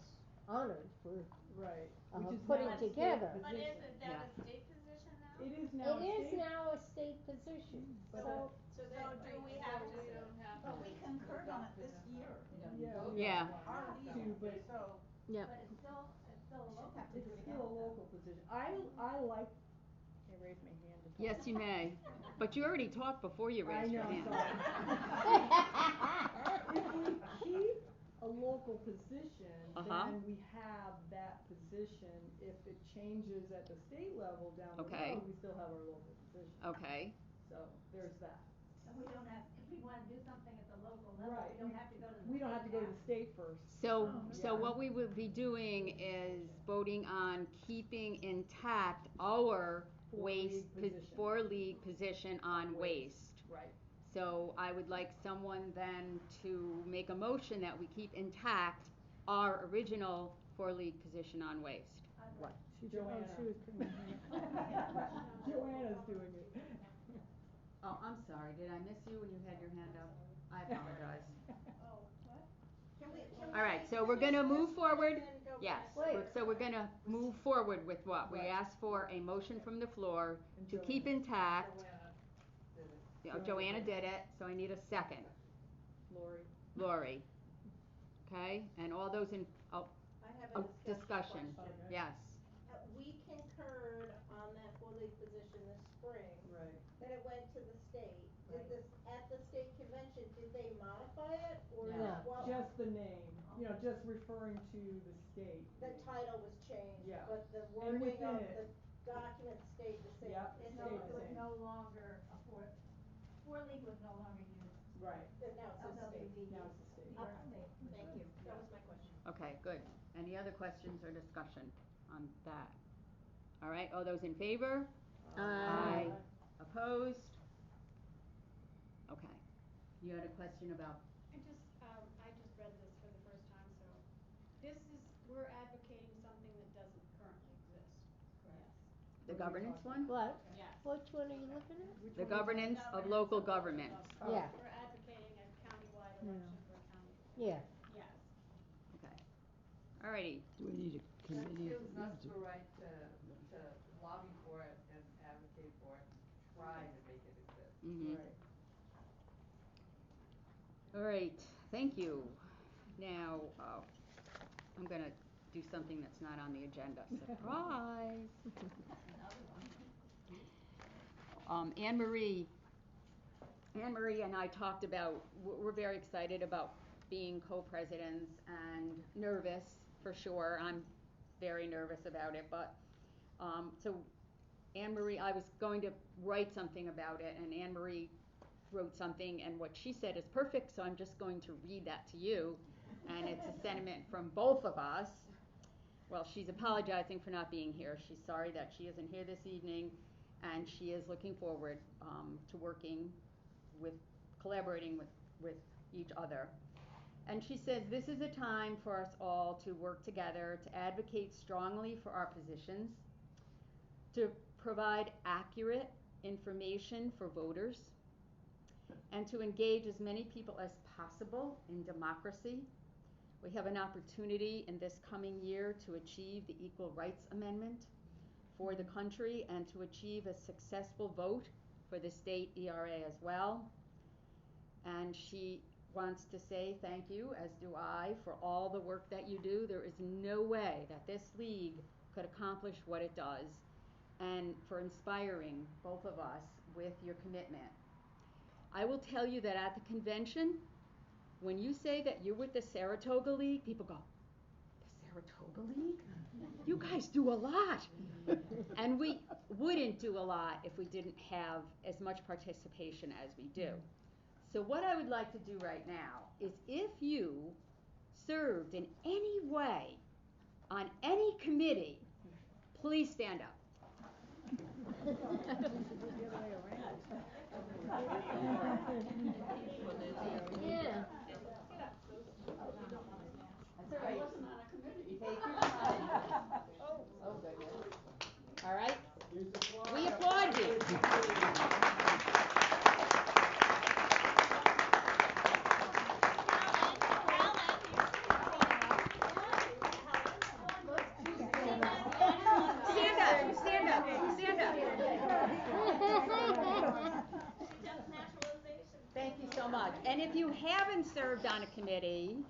honored for right. uh, Which is putting now a state together. But position. isn't Yeah. that a state position now? It is now It a is state. now a state position, But so, So do we have to have? But we concurred on it this year. Yeah. Yeah. Our Too, leader, but so Yep. But it's still a local. have to it's do it still a again. local position. I like, I raise my hand to talk. Yes, you may. But you already talked before you I raised your know, hand. If we keep a local position, Uh-huh. then we have that position. If it changes at the state level down the Okay. road, we still have our local position. Okay. So there's that. So we don't have, if we wanna do something at the local level, Right. we don't have to go to the. We don't have to go to the state first. So, Oh, so yeah. what we would be doing is voting on keeping intact our For league league position on waste. Right. So I would like someone then to make a motion that we keep intact our original league position on waste. Right. She Joanna. was putting her hand up. Joanna's doing it. Oh, I'm sorry. Did I miss you when you had your hand up? I apologize. Oh, what? Can we All right, so we're gonna move forward. and then go Yes, back to- so we're gonna move forward with what? We Right. asked for a motion from the floor And to keep Joanna. intact. Joanna did it. Joanna did it, so I need a second. Lori. Lori. Okay, and all those in, I have a discussion. question. Okay. Yes. We concurred on that league position this spring, Right. then it went to the state. Right. Did this, at the state convention, did they modify it, or No. what? Just the name, just referring to the state. The title was changed, Yeah. but the And wording within of it. the document stayed the same. Yep, It's stayed no- the it was same. no longer a league was no longer used. Right. Now it says state. Now it's the state. Okay, thank you, that was my question. Okay, good. Any other questions or discussion on that? All right, all those in favor? Aye. Opposed? Okay. You had a question about, I just read this for the first time, so we're advocating something that doesn't currently exist. the governance one? what? Yes. Which one are you looking at? Which The one is governance of local governments. Oh. Yeah, We're advocating a countywide election for a county. yeah. Yes. Okay. All righty. Do we need a committee? That gives us the right to lobby for it and advocate for it and try to make it exist. Mhm. Right. All right, thank you. Now, I'm gonna do something that's not on the agenda. Surprise! Anne Marie and I talked about, we're very excited about being co-presidents and nervous, for sure. I'm very nervous about it, but, so Anne Marie, I was going to write something about it, and Anne Marie wrote something, and what she said is perfect, so I'm just going to read that to you. And it's a sentiment from both of us. Well, she's apologizing for not being here. She's sorry that she isn't here this evening, and she is looking forward to collaborating with each other. And she says, this is a time for us all to work together, to advocate strongly for our positions, to provide accurate information for voters, and to engage as many people as possible in democracy. We have an opportunity in this coming year to achieve the Equal Rights Amendment for the country and to achieve a successful vote for the state ERA as well. And she wants to say thank you, as do I, for all the work that you do. There is no way that this league could accomplish what it does, and for inspiring both of us with your commitment. I will tell you that at the convention, when you say that you're with the Saratoga League, people go, the Saratoga League? You guys do a lot. And we wouldn't do a lot if we didn't have as much participation as we do. So what I would like to do right now is if you served in any way on any committee, please stand up. Yeah. That's right. I wasn't on a committee. Take your time. Oh goodness. All right? Here's the flag. We applaud you. Stand up, stand up, stand up. Thank you so much. And if you haven't served on a committee,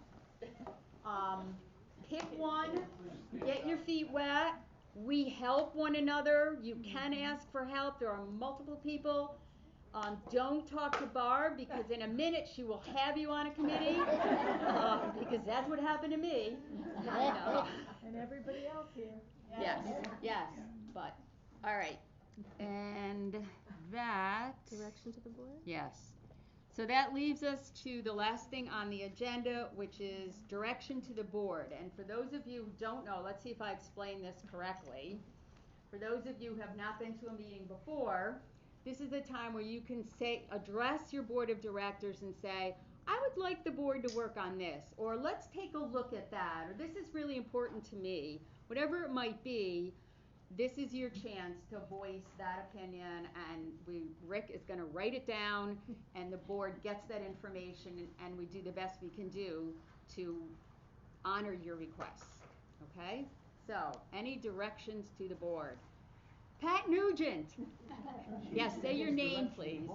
pick one, get your feet wet. We help one another. You can ask for help. There are multiple people. Don't talk to Barb because in a minute she will have you on a committee because that's what happened to me. And everybody else here. Yes, yes, but, all right. And that. Direction to the board? Yes. So that leaves us to the last thing on the agenda, which is direction to the board. And for those of you who don't know, let's see if I explain this correctly. For those of you who have not been to a meeting before, this is a time where you can address your board of directors and say, I would like the board to work on this, or let's take a look at that, or this is really important to me. Whatever it might be, this is your chance to voice that opinion, and Rick is going to write it down, and the board gets that information, and we do the best we can do to honor your requests. Okay? So, any directions to the board? Pat Nugent. Yes, say your name, please.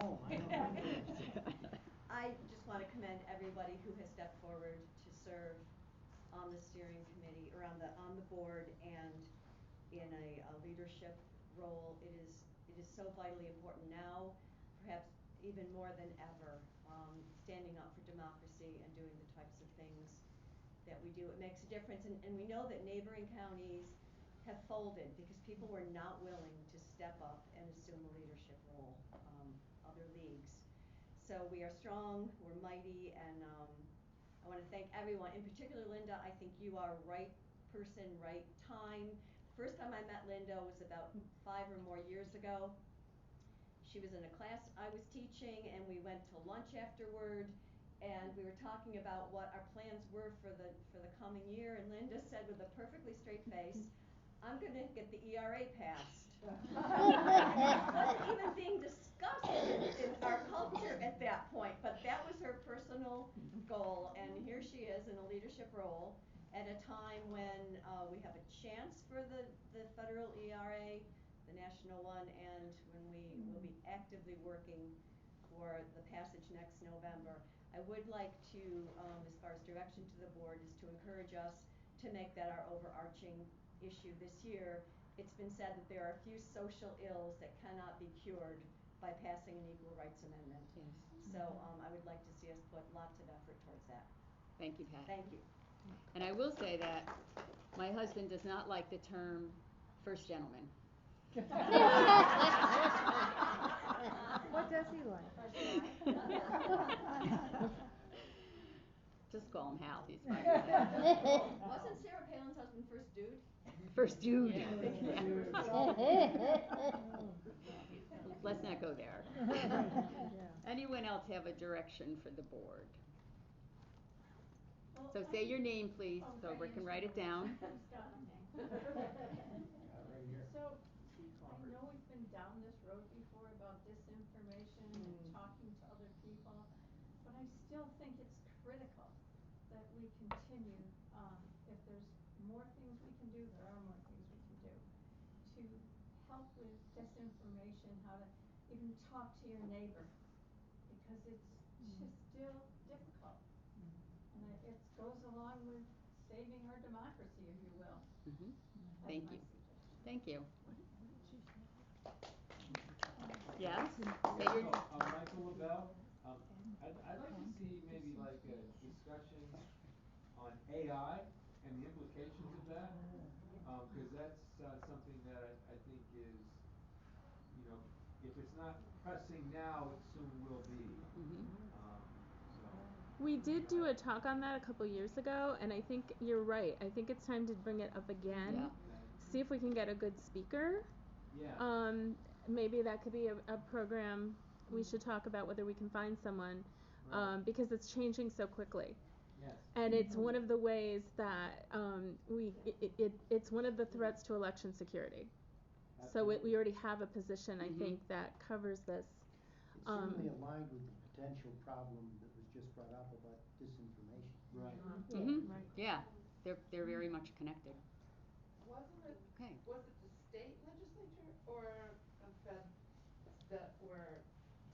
I just want to commend everybody who has stepped forward to serve on the steering committee or on the board and in a leadership role. It is so vitally important now, perhaps even more than ever, standing up for democracy and doing the types of things that we do. It makes a difference, and we know that neighboring counties have folded because people were not willing to step up and assume a leadership role, other leagues. So we are strong, we're mighty, and I want to thank everyone, in particular Linda. I think you are right person, right time. First time I met Linda was about 5 or more years ago. She was in a class I was teaching, and we went to lunch afterward, and we were talking about what our plans were for the coming year, and Linda said with a perfectly straight face, I'm going to get the ERA passed. Wasn't even being discussed in our culture at that point, but that was her personal goal, and here she is in a leadership role at a time when we have a chance for the federal ERA, the national one, and when we will be actively working for the passage next November. I would like to, as far as direction to the board, is to encourage us to make that our overarching issue this year. It's been said that there are a few social ills that cannot be cured by passing an equal rights amendment. Yes. So I would like to see us put lots of effort towards that. Thank you, Pat. Thank you. And I will say that my husband does not like the term first gentleman. What does he like? Just call him Hal. He's fine. Wasn't Sarah Palin's husband first dude? First dude. Yeah. Let's not go there. Anyone else have a direction for the board? So say your name, please, so we can write it down. So, I know we've been down this road before about disinformation and talking to other people, but I still think it's critical that we continue, if there's more things we can do, there are more things we can do, to help with disinformation, how to even talk to your neighbor, because it's just still difficult. And it goes along with saving our democracy, if you will. Mm-hmm. That's Thank my you. suggestion. Thank you. Yes? Say your Michael LaBelle. I'd like to see maybe like a discussions on AI and the implications of that, because that's something that I think is, you know, if it's not pressing now, it soon will be. So. We did do a talk on that a couple years ago, and I think you're right. I think it's time to bring it up again. Yeah. See if we can get a good speaker. Yeah. Maybe that could be a program we should talk about, whether we can find someone, because it's changing so quickly. Yes. And it's one of the ways that it's one of the threats to election security. Absolutely. So we already have a position, I think, that covers this. It's certainly aligned with the potential problem that was just brought up about disinformation. Right. Right. Yeah, they're very much connected. Wasn't it, Okay. was it the state legislature or the fed that were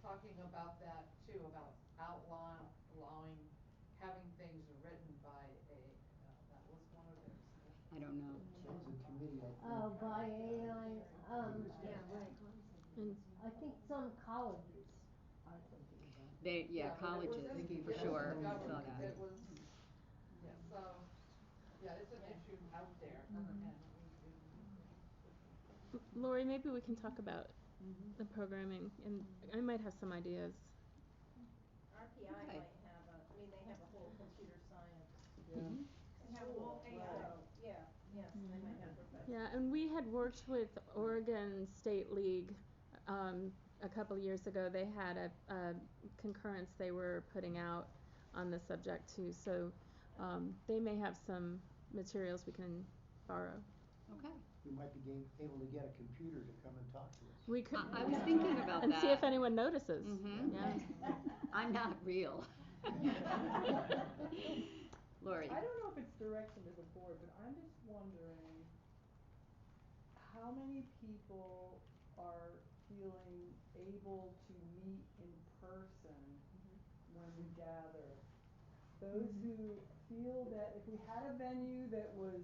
talking about that too, about allowing, having things written by a, that was one of their suggestions. I don't know. That was a committee, I think. Oh, by AI, Yeah, right. and I think some colleges are thinking about it. They, yeah, but it was colleges, in- for it was sure. in the I saw government. that. It was, yeah, so, yeah, it's an issue out there, and we need to. Lori, maybe we can talk about the programming, and I might have some ideas. RPI Okay. might have they have a whole computer science They have a whole school, AI. so, yes, they might have professors. Yeah, and we had worked with Oregon State League a couple years ago. They had a concurrence they were putting out on the subject too, so they may have some materials we can borrow. Okay. We might be able to get a computer to come and talk to us. We could. I was thinking about and that. see if anyone notices. Mm-hmm. Yeah. I'm not real. Lori. I don't know if it's direction to the board, but I'm just wondering how many people are feeling able to meet in person when we gather. Those who feel that if we had a venue that was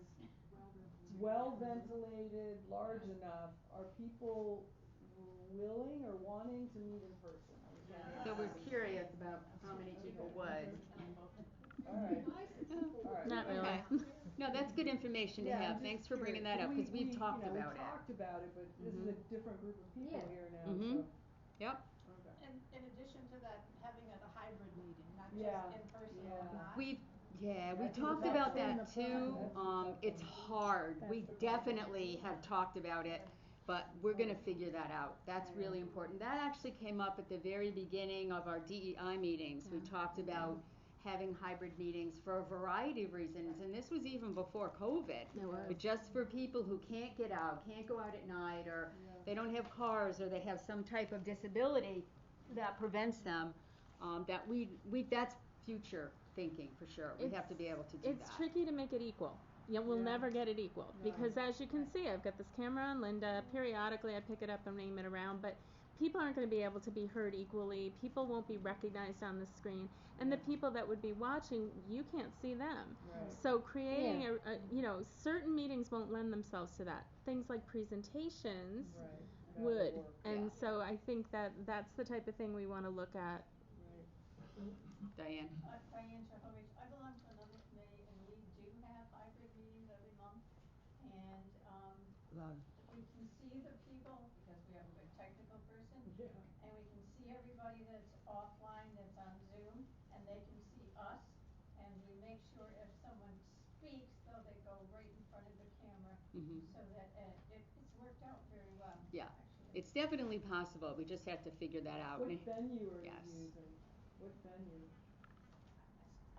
well ventilated, large enough, are people willing or wanting to meet in person? I was wondering. So we're curious about how many people would. All right. Not really. Okay. No, that's good information to have. Thanks for bringing that up, because we've talked about we it. talked about it, but this is a different group of people here now, Mm-hmm. so. Yep. Okay. And in addition to that, having a hybrid meeting, not Yeah. just in person or not. We That's talked the about tough that too. It's hard. We definitely have talked about it, but we're gonna figure that out. That's really important. That actually came up at the very beginning of our DEI meetings. We talked about having hybrid meetings for a variety of reasons, and this was even before COVID. But just for people who can't get out, can't go out at night, or they don't have cars, or they have some type of disability that prevents them, that's future thinking for sure. We have to be able to do that. It's tricky to make it equal. Yeah, we'll never get it equal, because as you can see, I've got this camera on Linda. Periodically I pick it up and aim it around, but people aren't going to be able to be heard equally. People won't be recognized on the screen, and the people that would be watching, you can't see them. So creating certain meetings won't lend themselves to that. Things like presentations would, and so I think that's the type of thing we want to look at. Diane. Diane Chahovich. I belong to another committee, and we do have hybrid meetings every month. And we can see the people because we have a good technical person. And we can see everybody that's offline, that's on Zoom, and they can see us. And we make sure if someone speaks, though, they go right in front of the camera, so that it's worked out very well. Yeah, actually. it's definitely possible. We just have to figure that out. What venue are you using? What venue?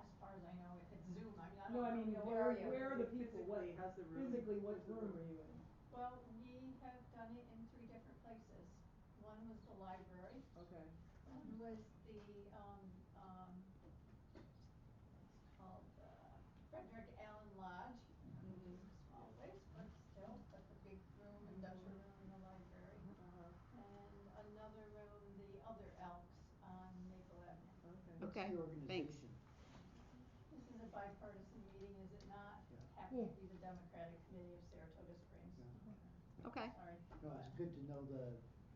As far as I know, if it's Zoom, I mean, No, I mean, where are the people? Physically, how's the room? Physically, what room are you in? Well, we have done it in 3 different places. One was the library. Okay. One was the it's called Frederick Allen Lodge, which is a small place, but still, but the big room, industrial room in the library. And another room, the other Elks on Maple Avenue. What's the organization? This is a bipartisan meeting, is it not? Happens to be the Democratic Committee of Saratoga Springs. Okay. Sorry. No, it's good to know the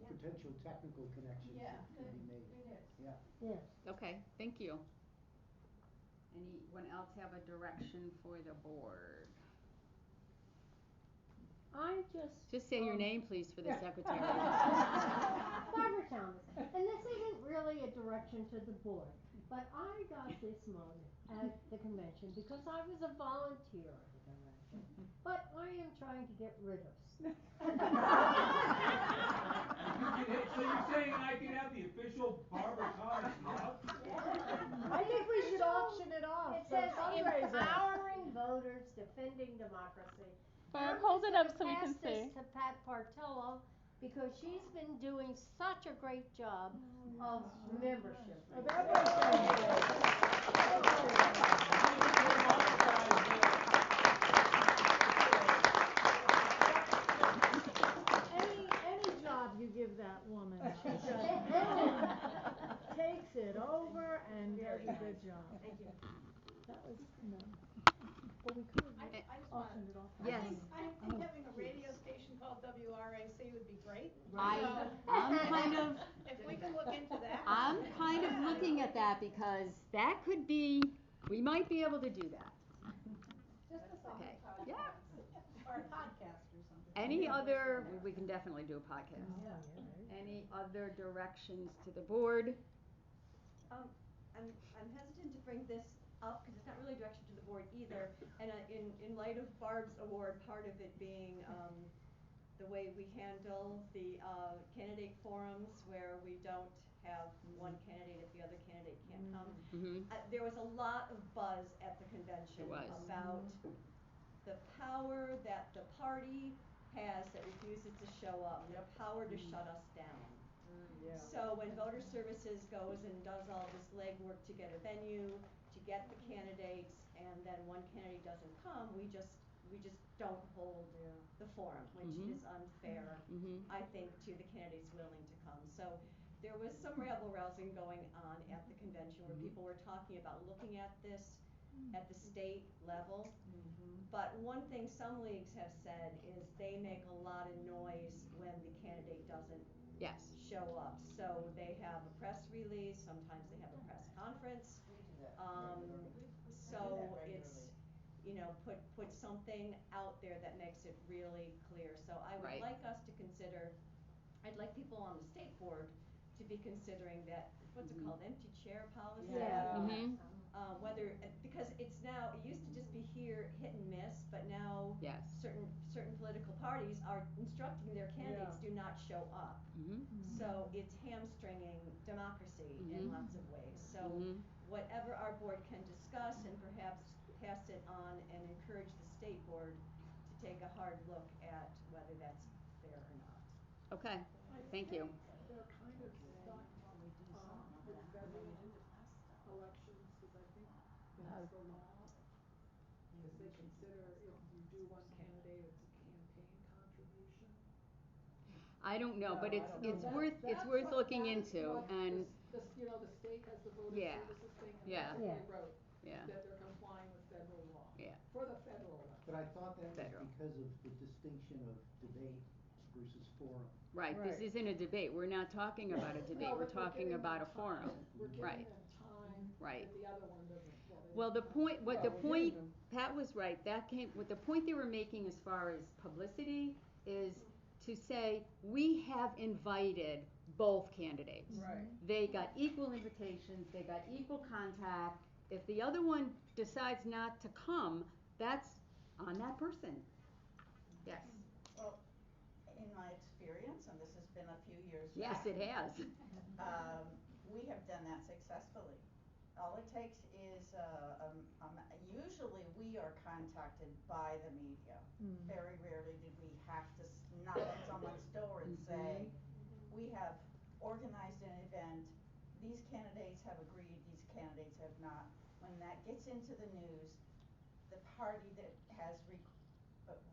potential technical connections that can be made. It is. Yeah. Yes. Okay, thank you. Anyone else have a direction for the board? I Just say your name, please, for the secretary. Barbara Thomas. And this isn't really a direction to the board, but I got this mug at the convention because I was a volunteer at the convention. But I am trying to get rid of stuff. So you're saying I can have the official Barbara Thomas mug? I think we should auction it off. It for says fundraiser. empowering voters, defending democracy. Barb, I'm hold just it up gonna so we can pass this see. to Pat Partello because she's been doing such a great job of membership. Oh, that Any job you give that woman, she just takes it over and does a good job. Thank you. That was, but we could have I just auctioned it off. Yes. I think having a radio station called WRAC would be great. I'm kind of, If we can look into that. I'm kind of looking at that because that could be, we might be able to do that. Just a song. Okay. Yeah. Or a podcast or something. Any other, we can definitely do a podcast. Yeah. Any other directions to the board? I'm hesitant to bring this up because it's not really a direction to the board either. And in light of Barb's award, part of it being the way we handle the candidate forums where we don't have one candidate if the other candidate can't come. There was a lot of buzz at the convention about the power that the party has that refuses to show up, the power to shut us down. So when Voter Services goes and does all this legwork to get a venue, to get the candidates, and then one candidate doesn't come, we just don't hold the forum, which is unfair, I think, to the candidates willing to come. So there was some rabble rousing going on at the convention where people were talking about looking at this at the state level. But one thing some leagues have said is they make a lot of noise when the candidate doesn't show up. So they have a press release, sometimes they have a press conference. So it's, put something out there that makes it really clear. So I would like us to consider, I'd like people on the state board to be considering that, what's it called, empty chair policy? Whether, because it's now, it used to just be here hit and miss, but now certain political parties are instructing their candidates do not show up. So it's hamstringing democracy in lots of ways. So whatever our board can discuss and perhaps pass it on and encourage the state board to take a hard look at whether that's fair or not. Okay, thank you. They're kind of stuck with federal elections because I think that's the law. Because they consider if you do one candidate, it's a campaign contribution. I don't know, but it's That's worth what- looking that is into, what and the state has the voter services thing, and Yeah. that's what they wrote, Yeah. that they're complying with federal law. Yeah. For the federal election. But I thought that was because of the distinction of debate versus forum. Right, this isn't a debate, we're not talking about a debate, we're talking about a forum. We're giving them time that the other one doesn't. Well, the point, Pat was right, what the point they were making as far as publicity is to say, we have invited both candidates. They got equal invitations, they got equal contact. If the other one decides not to come, that's on that person. Yes. Well, in my experience, and this has been a few years Yes, back, it has. we have done that successfully. All it takes is, usually we are contacted by the media. Very rarely did we have to knock on someone's door and say, we have organized an event, these candidates have agreed, these candidates have not. When that gets into the news, the party that has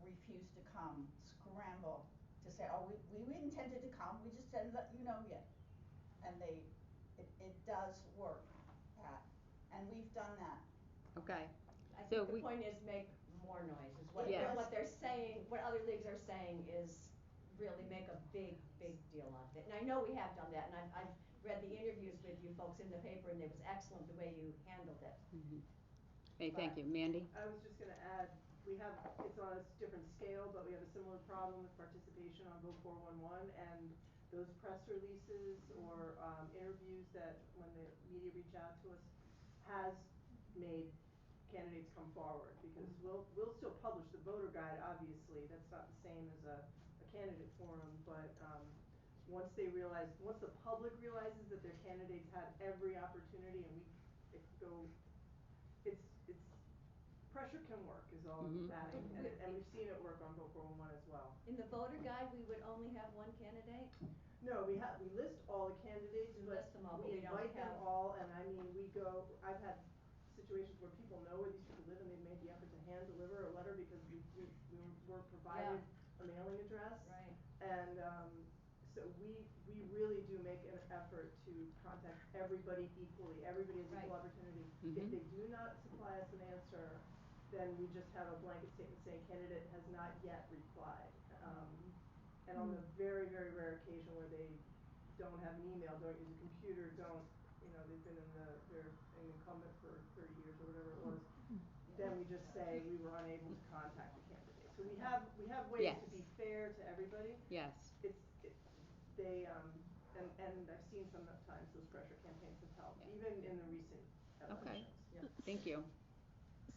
refused to come scramble to say, oh, we intended to come, we just didn't let you know yet. And it does work, Pat, and we've done that. Okay. I think the point is make more noise. Is what they're saying, what other leagues are saying is really make a big deal out of it. And I know we have done that, and I've read the interviews with you folks in the paper, and it was excellent the way you handled it. Hey, thank you. Mandy? I was just gonna add, it's on a different scale, but we have a similar problem with participation on Vote 411, and those press releases or interviews that when the media reach out to us has made candidates come forward, because we'll still publish the voter guide, obviously, that's not the same as a candidate forum, but once the public realizes that their candidates had every opportunity, and it could go, it's pressure can work, is all I'm adding, and we've seen it work on Vote 411 as well. In the voter guide, we would only have one candidate? No, we list all the candidates, We but list them all, but we we don't invite them have- all, and I mean, I've had situations where people know where these people live, and they've made the effort to hand deliver a letter because we weren't provided a mailing address. Right. And so we really do make an effort to contact everybody equally. Everybody has equal opportunity. If they do not supply us an answer, then we just have a blanket statement saying candidate has not yet replied. And on the very, very rare occasion where they don't have an email, don't use a computer, they've been they're an incumbent for 30 years or whatever it was, then we just say we were unable to contact the candidate. So we have ways to be fair to everybody. Yes. And I've seen sometimes those pressure campaigns have helped, even in the recent elections. Okay. Thank you.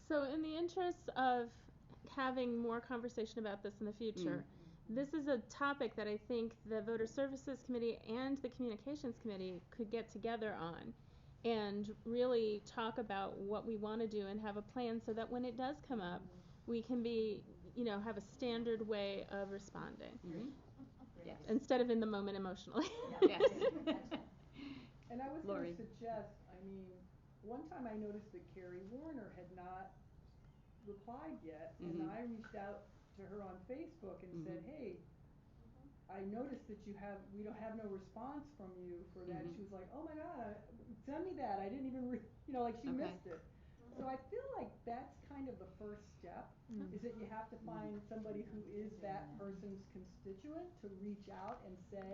So in the interest of having more conversation about this in the future, this is a topic that I think the Voter Services Committee and the Communications Committee could get together on and really talk about what we want to do and have a plan so that when it does come up, we can have a standard way of responding. Yes. Instead of in the moment emotionally. Yes. And I was Lori. going to suggest, one time I noticed that Carrie Warner had not replied yet, and I reached out to her on Facebook and said, hey, I noticed that we don't have no response from you for that. She was like, oh my God, send me that. I didn't even, she missed it. So I feel like that's kind of the first step, is that you have to find somebody who is that person's constituent to reach out and say,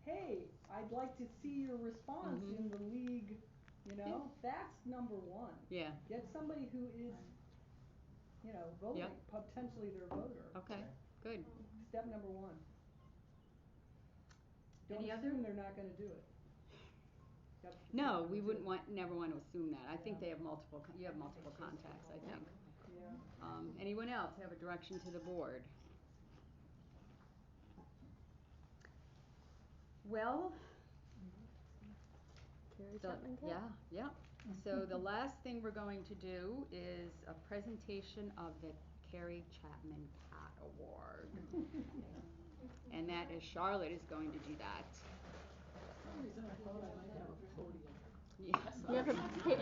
hey, I'd like to see your response in the league, that's number one. Yeah. Get somebody who is, voting, potentially their voter. Okay, good. Step number one. Don't Any assume other? they're not going to do it. No, we never want to assume that. I think you have multiple contacts, I think. Yeah. Anyone else have a direction to the board? Well, Carrie Chapman Catt. yeah. So the last thing we're going to do is a presentation of the Carrie Chapman Catt Award. And that is Charlotte is going to do that. For some reason I thought I might have a podium. Yes. You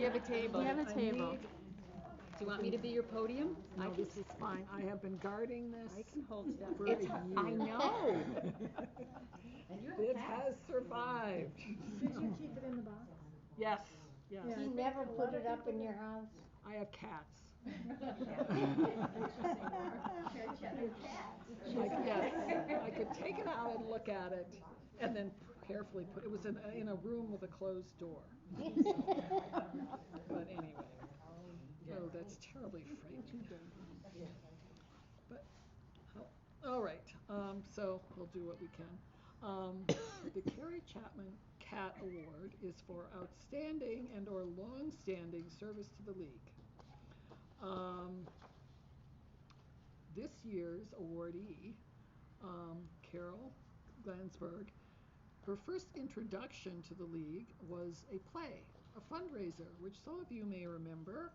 have a table. You have a table. Do you want me to be your podium? No, this is fine. I have been guarding this for a year. I know. It has survived. Did you keep it in the box? Yes. Yes. You never put it up in your house? I have cats. I could take it out and look at it, and then carefully put it. Was in a room with a closed door. But anyway, oh, that's terribly frightening. But all right. So we'll do what we can. The Carrie Chapman Catt Award is for outstanding and/or long-standing service to the league. This year's awardee, Carol Glansburg, her first introduction to the league was a play, a fundraiser, which some of you may remember,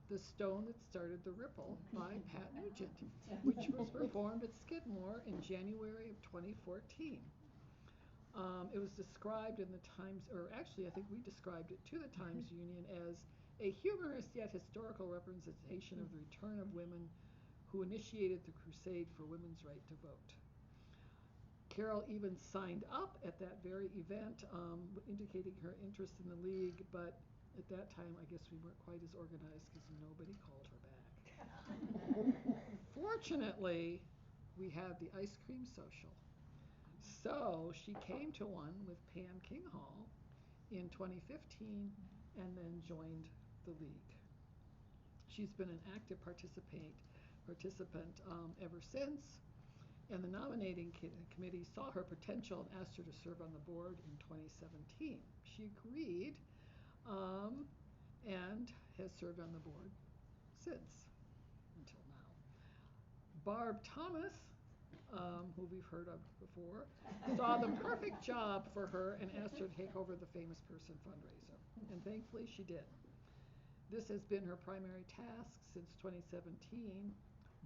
The Stone That Started the Ripple by Pat Nugent, which was performed at Skidmore in January of 2014. It was described in the Times, or actually I think we described it to the Times Union as a humorous yet historical representation of the return of women who initiated the crusade for women's right to vote. Carol even signed up at that very event, indicating her interest in the league, but at that time I guess we weren't quite as organized because nobody called her back. Fortunately, we had the ice cream social. So she came to one with Pam Kinghall in 2015 and then joined the league. she's been an active participant ever since. And the nominating committee saw her potential and asked her to serve on the board in 2017. She agreed and has served on the board since, until now. Barb Thomas, who we've heard of before, saw the perfect job for her and asked her to take over the Famous Person fundraiser. And thankfully she did. This has been her primary task since 2017,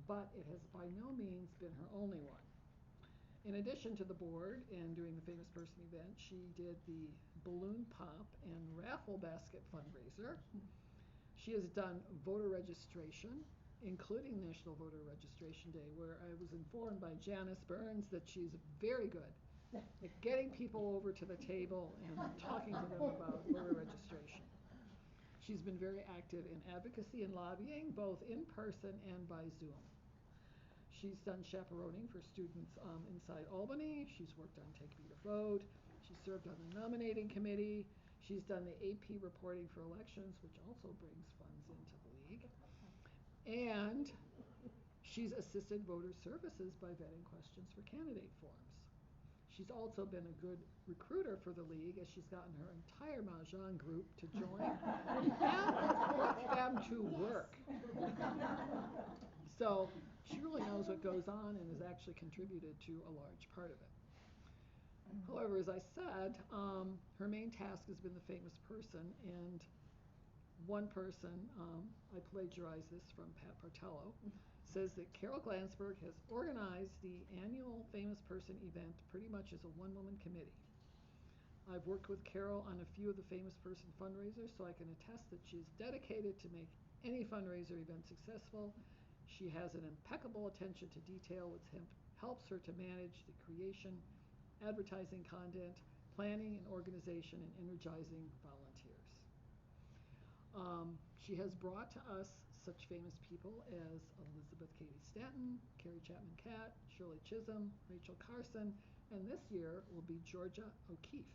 but it has by no means been her only one. In addition to the board and doing the Famous Person event, she did the balloon pop and raffle basket fundraiser. She has done voter registration, including National Voter Registration Day, where I was informed by Janice Burns that she's very good at getting people over to the table and talking to them about voter registration. She's been very active in advocacy and lobbying, both in person and by Zoom. She's done chaperoning for students inside Albany. She's worked on Take Me to Vote. She served on the nominating committee. She's done the AP reporting for elections, which also brings funds into the league. And she's assisted voter services by vetting questions for candidate forms. She's also been a good recruiter for the league, as she's gotten her entire Mahjong group to join and put them to work. So she really knows what goes on and has actually contributed to a large part of it. However, as I said, her main task has been the Famous Person, and one person, I plagiarized this from Pat Bartello, says that Carol Glansburg has organized the annual Famous Person event pretty much as a one-woman committee. I've worked with Carol on a few of the Famous Person fundraisers, so I can attest that she is dedicated to make any fundraiser event successful. She has an impeccable attention to detail, which helps her to manage the creation, advertising content, planning and organization, and energizing volunteers. She has brought to us such famous people as Elizabeth Cady Stanton, Carrie Chapman Catt, Shirley Chisholm, Rachel Carson, and this year will be Georgia O'Keeffe.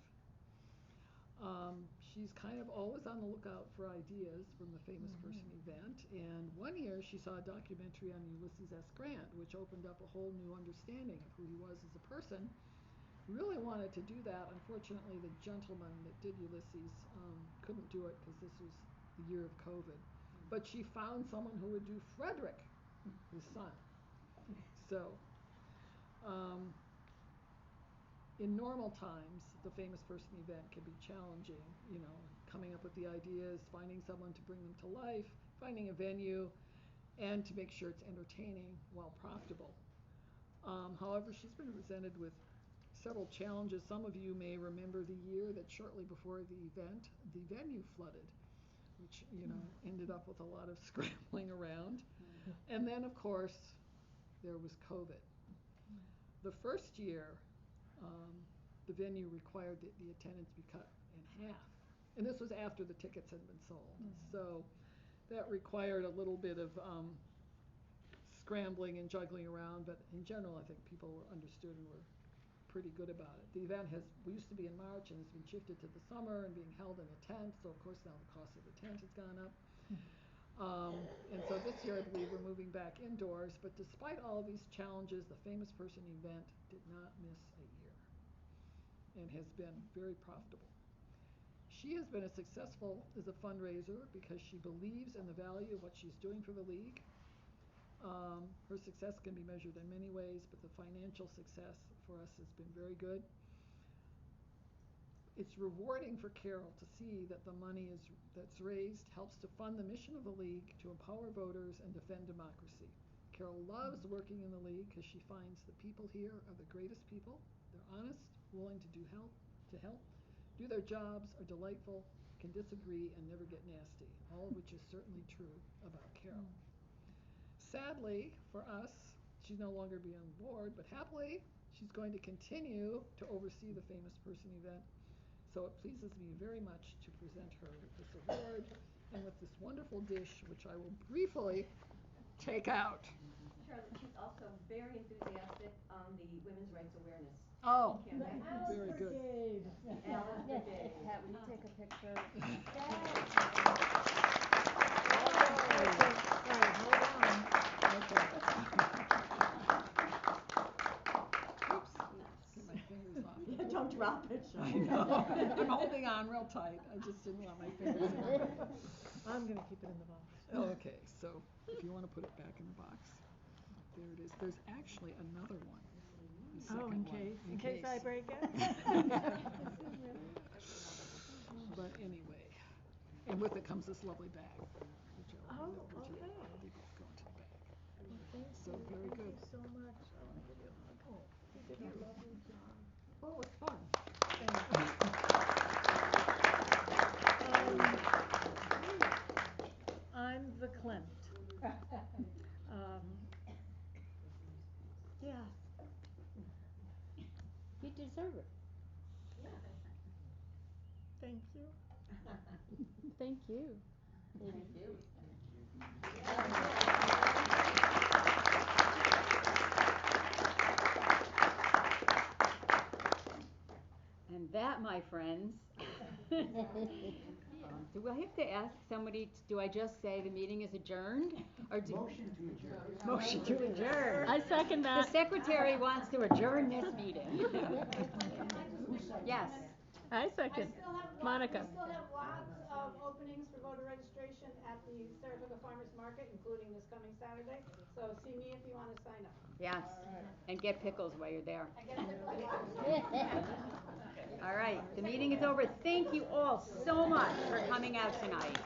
She's kind of always on the lookout for ideas from the Famous Person event, and one year she saw a documentary on Ulysses S. Grant, which opened up a whole new understanding of who he was as a person. Really wanted to do that. Unfortunately, the gentleman that did Ulysses couldn't do it because this was the year of COVID. But she found someone who would do Frederick, his son. So, in normal times, the Famous Person event can be challenging, you know, coming up with the ideas, finding someone to bring them to life, finding a venue, and to make sure it's entertaining while profitable. However, she's been presented with several challenges. Some of you may remember the year that shortly before the event, the venue flooded, which, you know, ended up with a lot of scrambling around. And then, of course, there was COVID. The first year, the venue required that the attendance be cut in half. And this was after the tickets had been sold. So that required a little bit of scrambling and juggling around, but in general, I think people were understood and were pretty good about it. The event used to be in March and has been shifted to the summer and being held in a tent, so of course now the cost of the tent has gone up. And so this year I believe we're moving back indoors, but despite all of these challenges, the Famous Person event did not miss a year and has been very profitable. She has been as successful as a fundraiser because she believes in the value of what she's doing for the league. Her success can be measured in many ways, but the financial success for us has been very good. It's rewarding for Carol to see that the money that's raised helps to fund the mission of the league to empower voters and defend democracy. Carol loves working in the league because she finds the people here are the greatest people. They're honest, willing to help, do their jobs, are delightful, can disagree, and never get nasty, all of which is certainly true about Carol. Sadly, for us, she's no longer be on the board, but happily, she's going to continue to oversee the Famous Person event. So it pleases me very much to present her with this award and with this wonderful dish, which I will briefly take out. Charlotte, she's also very enthusiastic on the women's rights awareness campaign. Very good. Alice Brigade. Pat, will you take a picture? drop it, Sean. I know. I'm holding on real tight. I just didn't want my fingers in it. I'm gonna keep it in the box. Okay, so if you want to put it back in the box, there it is. There's actually another one. The Oh, in second one, case, in case I break it? But anyway, and with it comes this lovely bag, which Oh, will okay. be both going to the bag. Thank So you. very Thank good. you so much. I wanna give you a hug. You did a lovely job. Oh, it's fun. I'm the Clint. Yeah. You deserve it. Thank you. Thank you. Thank you. And that, my friends, do I have to ask somebody, do I just say the meeting is adjourned? Or do Motion to adjourn. Motion to adjourn. I second The that. secretary wants to adjourn this meeting. Yes. I second. Monica. We still have lots of openings for voter registration at the Saratoga Farmers Market, including this coming Saturday. So see me if you want to sign up. Yes. And get pickles while you're there. I get pickles. All right, the meeting is over. Thank you all so much for coming out tonight.